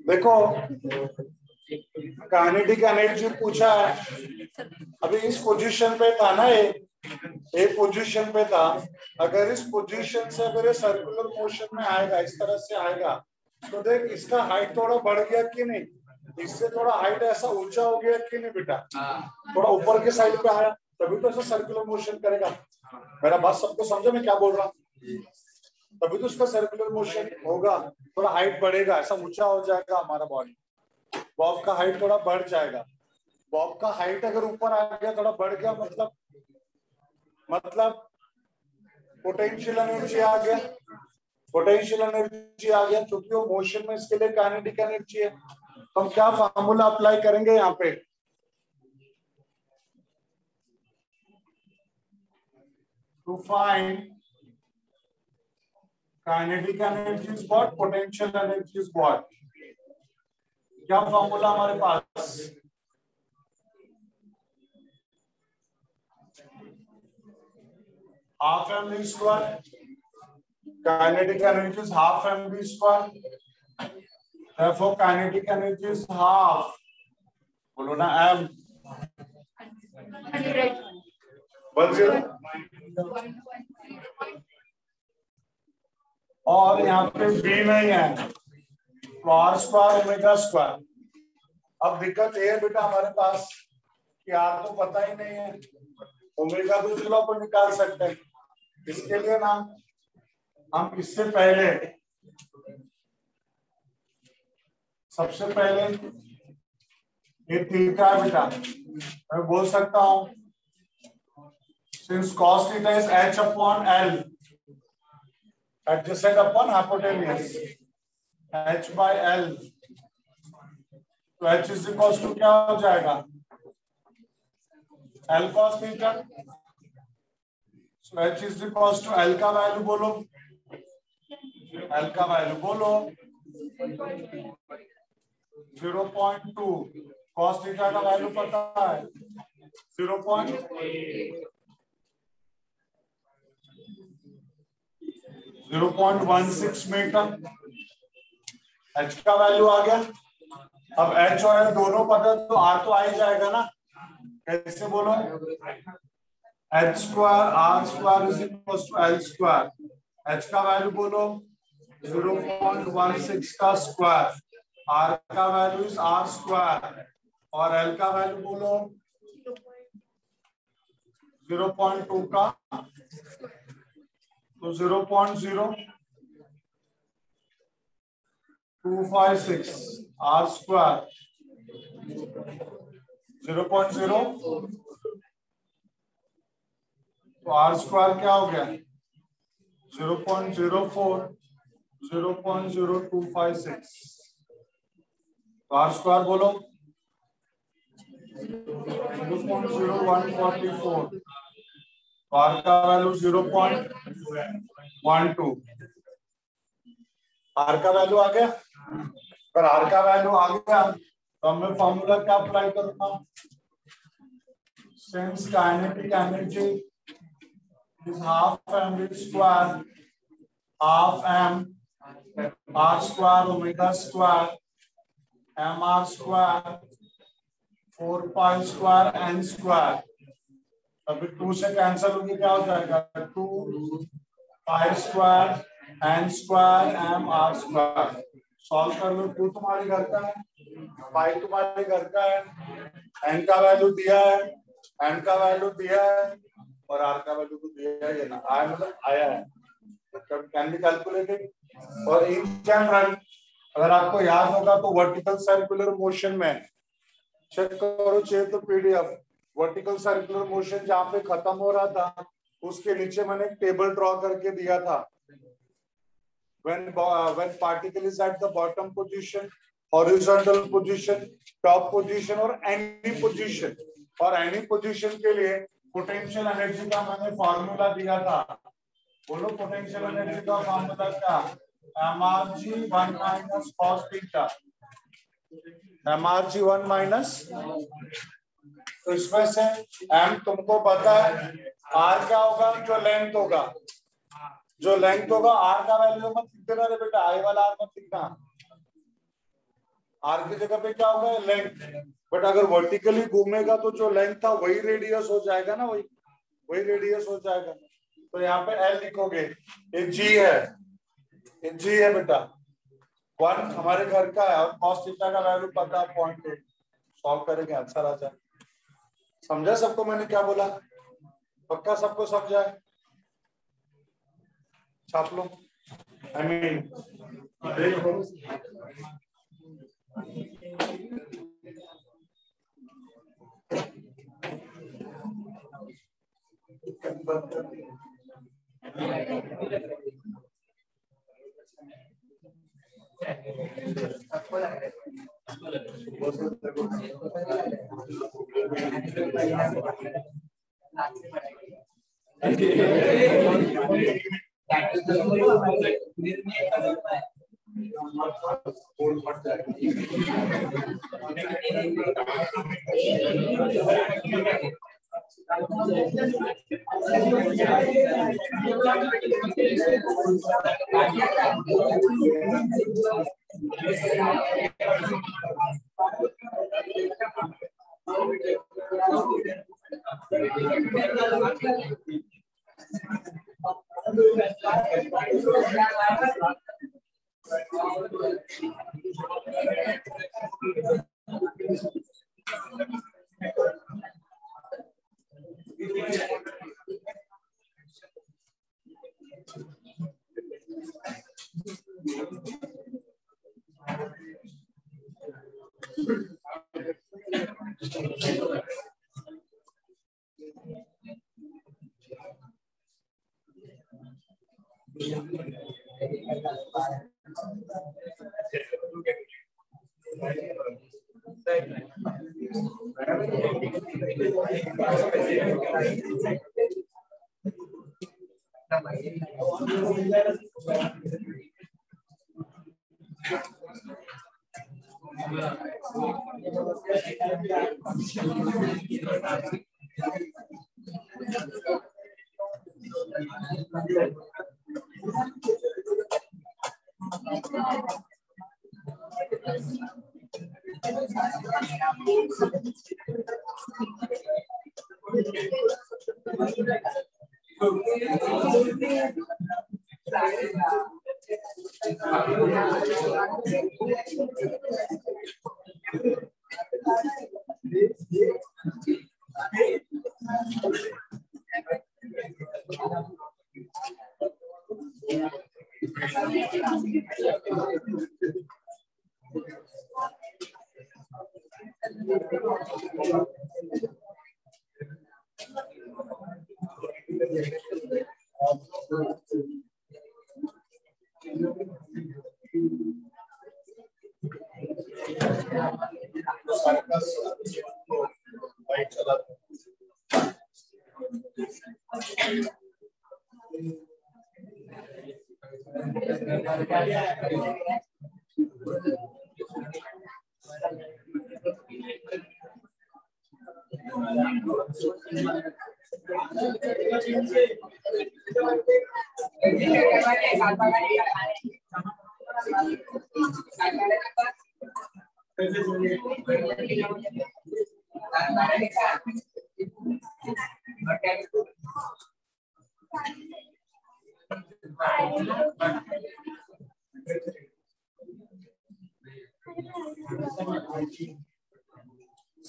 देखो काइनेटिक एनर्जी पूछा है, अभी इस पोजीशन पे था ना, ये पोजीशन पे था, अगर इस पोजीशन से अगर ये सर्कुलर मोशन में आएगा, इस तरह से आएगा, तो देख इसका हाइट थोड़ा बढ़ गया कि नहीं, इससे थोड़ा हाइट ऐसा ऊंचा हो गया कि नहीं बेटा, थोड़ा ऊपर के साइड पे आया, तभी तो ऐसा सर्कुलर मोशन करेगा। मेरा बात सबको समझो मैं क्या बोल रहा हूँ, तभी तो उसका सर्कुलर मोशन होगा, थोड़ा हाइट बढ़ेगा, ऐसा ऊंचा हो जाएगा हमारा बॉडी, बॉब का हाइट थोड़ा बढ़ जाएगा। बॉब का हाइट अगर ऊपर आ गया, थोड़ा बढ़ गया, मतलब पोटेंशियल एनर्जी आ गया, पोटेंशियल एनर्जी आ गया, क्योंकि वो मोशन में, इसके लिए काइनेटिक एनर्जी है। तो हम क्या फार्मूला अप्लाई करेंगे यहाँ पे, to find kinetic energy is what, potential energy is what. क्या फॉर्मूला हमारे पास, half m v square, kinetic energy is half m v square, therefore kinetic energy is half, बोलो ना m, 100, और यहाँ पे v नहीं है तो r स्क्वायर ओमेगा स्क्वायर। अब दिक्कत ये है बेटा हमारे पास कि r तो पता ही नहीं है, ओमेगा तो चलो अपन निकाल सकते हैं। इसके लिए ना हम इससे पहले सबसे पहले ये थीटा बेटा मैं बोल सकता हूं since cos theta is h upon l adjacent upon hypotenuse h by l, तो h इज इक्वल टू क्या हो जाएगा l cos theta. So h is equal to l का वैल्यू बोलो, l का वैल्यू बोलो 0.2, cos थीटा का value पता है 0.16 मीटर, h का वैल्यू आ गया। अब h और l दोनों पता तो r तो आ ही जाएगा ना, कैसे बोलो h square r square is equal to l square, h का वैल्यू बोलो 0.16 का स्क्वायर, r का वैल्यू इज r स्क्वायर और l का वैल्यू बोलो 0.2 का, तो 0.0256 r स्क्वायर 0.0, तो r स्क्वायर क्या हो गया 0.04, 0.0256, तो r स्क्वायर बोलो 0.0144, r का वैल्यू 0.12, r का वैल्यू आ गया। अगर r का वैल्यू आ गया तो मैं फॉर्मूला क्या अप्लाई करूंगा, since kinetic energy is half m v square, half m r square omega square m r square 4 pi square n square, अभी 2 से कैंसिल होगी क्या हो जाएगा 2 pi square n square m r square. Solve कर लो, 2 तुम्हारे घर का है, पाई तुम्हारे घर का है, n का वैल्यू दिया है, n का वैल्यू दिया है और r का वैल्यू तो दिया है ना, आया मतलब आया है, कैन बी कैलकुलेटेड। और इन जनरल अगर आपको याद होगा तो वर्टिकल सर्कुलर मोशन में चेक करो चाहिए तो पीडीएफ, वर्टिकल सर्कुलर मोशन जहां पे खत्म हो रहा था उसके नीचे मैंने एक टेबल ड्रॉ करके दिया था। when particle is at the bottom position, horizontal position, top position और any position, और any position के लिए पोटेंशियल एनर्जी का मैंने फॉर्मूला दिया था, बोलो पोटेंशियल एनर्जी का फॉर्मूला क्या, mrg 1 minus cos theta, mrg 1 minus, तो इसमें से m तुमको पता है, r क्या होगा जो लेंथ होगा, जो लेंथ होगा r का वैल्यू मत लिख देना रे बेटा, आई वाला r मत लिखना, r की जगह पे क्या होगा लेंथ, बट अगर वर्टिकली घूमेगा तो जो लेंथ था वही रेडियस हो जाएगा ना, वही रेडियस हो जाएगा। तो यहाँ पे l लिखोगे, ये g है बेटा, 1 हमारे घर का है और cos थीटा का वैल्यू पता 0.8, सॉल्व करेंगे आंसर आ जाए। समझा सबको मैंने क्या बोला, पक्का सबको समझा है, छाप लो, आई मीन देखो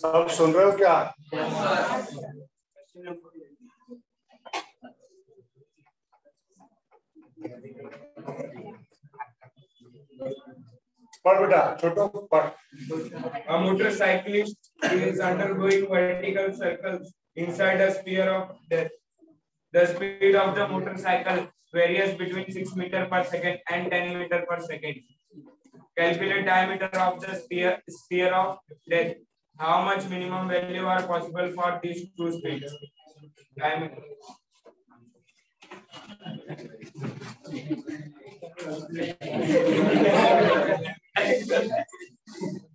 सब सुन रहे हो क्या? पढ़ बेटा, छोटो पढ़। A motorcyclist is undergoing vertical circles inside a sphere of death. The speed of the motorcycle varies between 6 meters per second and 10 meters per second. Calculate diameter of the sphere of death. How much minimum value are possible for these two speeds? Diameter.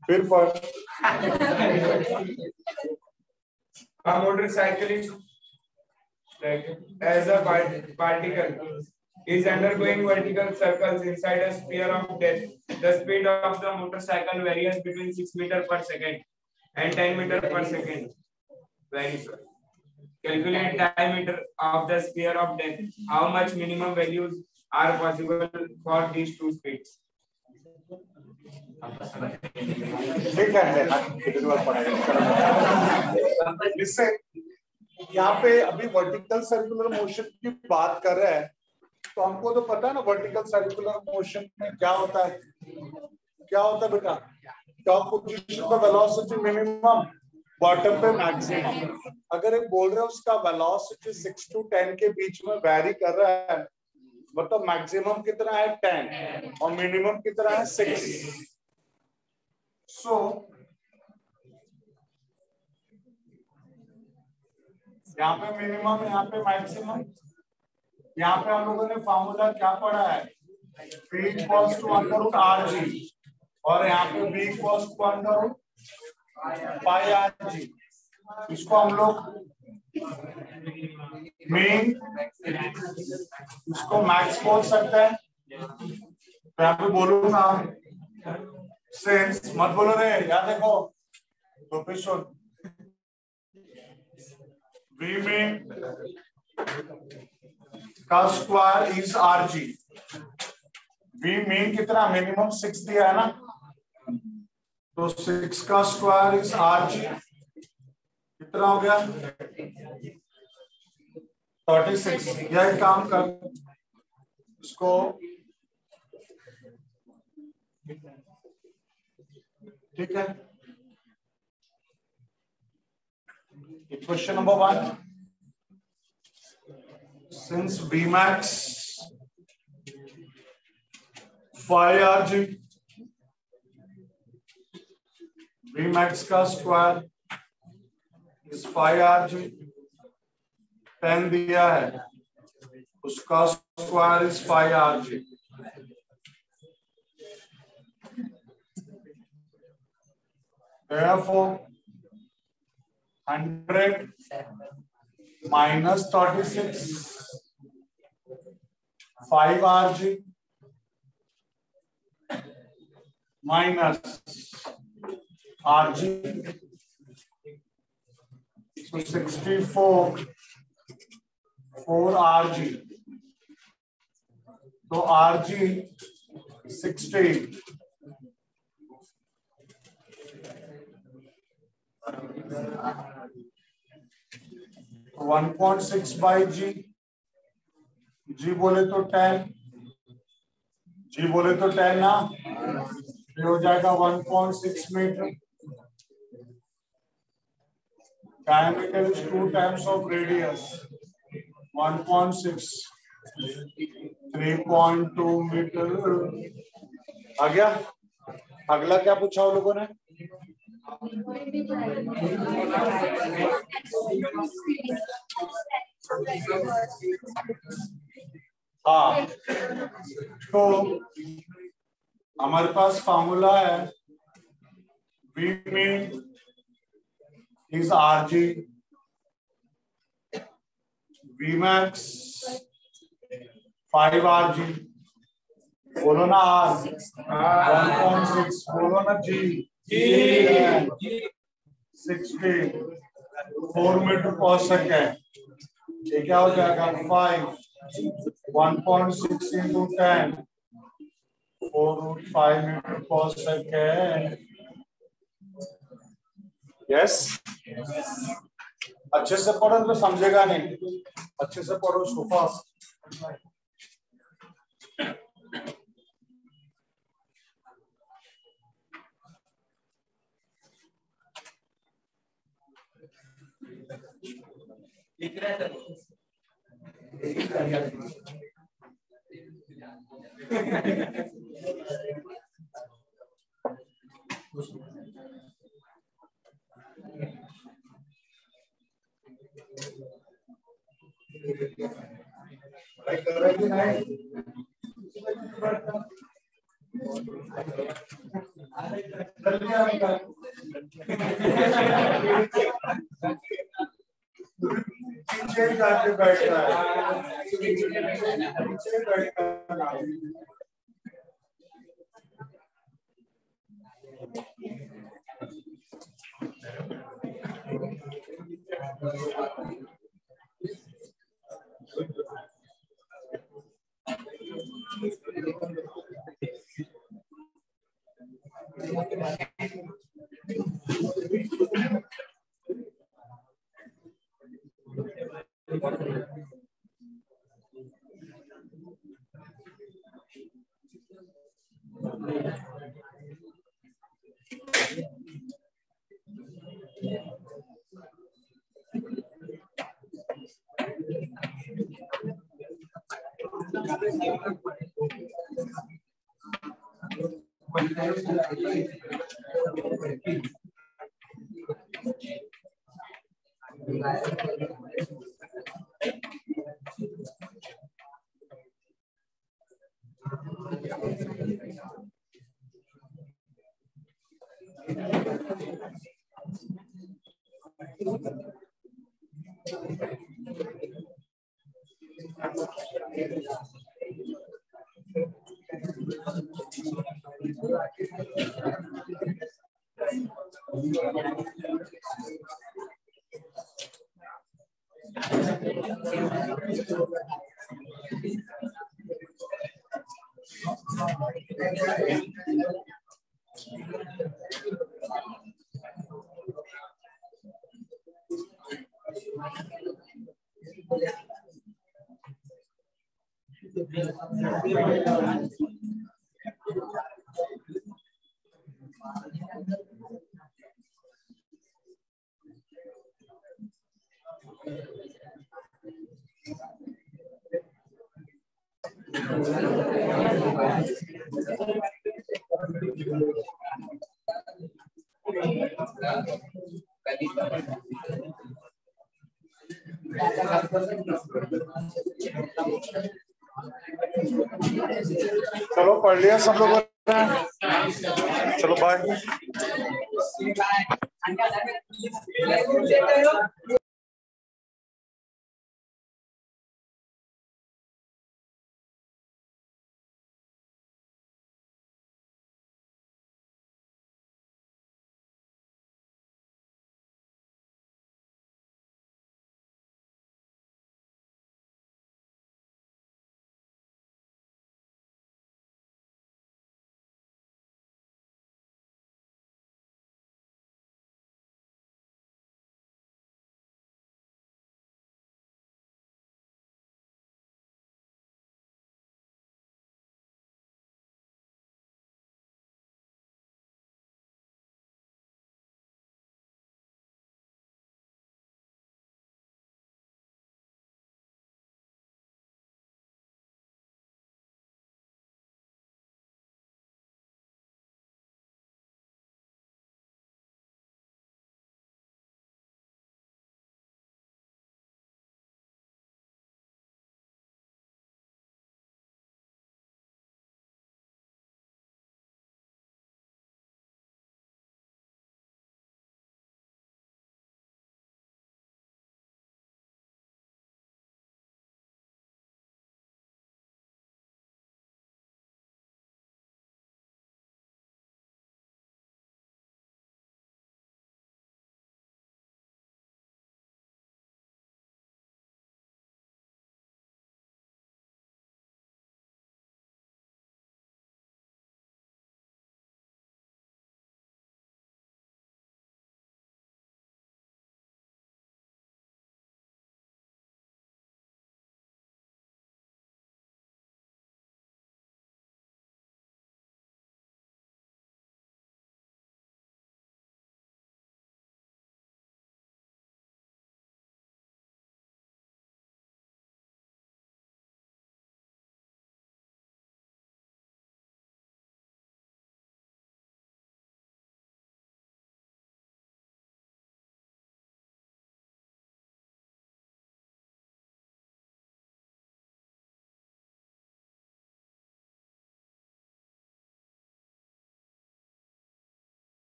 फिर पढ़। A motorcyclist as a particle is undergoing vertical circles inside a sphere of death. The speed of the motorcycle varies between 6 meters per second and 10 meters per second. Very sorry. Calculate diameter of the sphere of death. How much minimum values are possible for these two speeds? ठीक है, इससे यहाँ पे अभी vertical circular motion की बात कर रहे हैं, तो हमको तो पता है ना वर्टिकल सर्कुलर मोशन में क्या होता है। क्या होता है बेटा? टॉप पोजीशन पे वेलोसिटी मिनिमम, बॉटम पे मैक्सिमम। अगर एक बोल रहे हैं उसका वेलोसिटी 6 to 10 के बीच में वैरी कर रहा है, मतलब मैक्सिमम कितना है 10 और मिनिमम कितना है 6। यहाँ पे मिनिमम, यहाँ पे मैक्सिमम। यहाँ पे हम लोगों ने फॉर्मूला क्या पढ़ा है, V equals to under root RG, और यहाँ पे V equals to under root pi RG। इसको हम लोग मीन, इसको मैक्स बोल सकते हैं। तो यहाँ पे बोलूंगा सिंस, मत बोलो रे, याद देखो प्रोफेसर, V मीन का square is RG। V mean कितना, मिनिमम 6 दिया है ना, तो 6 का स्क्वायर इज RG, कितना हो गया 36। यह काम कर, इसको ठीक है। Question number 1, since V max 5 RG, V max का स्क्वायर इस 5 RG, 10 दिया है, उसका square is 5 RG। Therefore 100 minus 36, 5 RG minus RG, so 64, 4 RG, तो RG 60, 1.6 बाई G, G बोले तो 10, G बोले तो 10 ना, ये हो जाएगा 1.6 metre. Diameter is 2 times of radius, 1.6, 3.2 metre. आ गया। अगला क्या पूछा वो लोगों ने, हाँ, तो हमारे पास फॉर्मूला है, V mean is RG, V max 5 RG, बोलो ना R, 1.6, बोलो ना G, 60, 4 मीटर पर सेकेंड, ये क्या हो जाएगा 5, 1.6 into 10, 4√5 मीटर पर सेकेंड। यस, अच्छे से पढ़ो तो समझेगा नहीं, अच्छे से पढ़ो सुफा। पीछे जाके बैठना है, पीछे बैठना है। चलो पढ़ लिया सब लोगों ने, चलो बाय।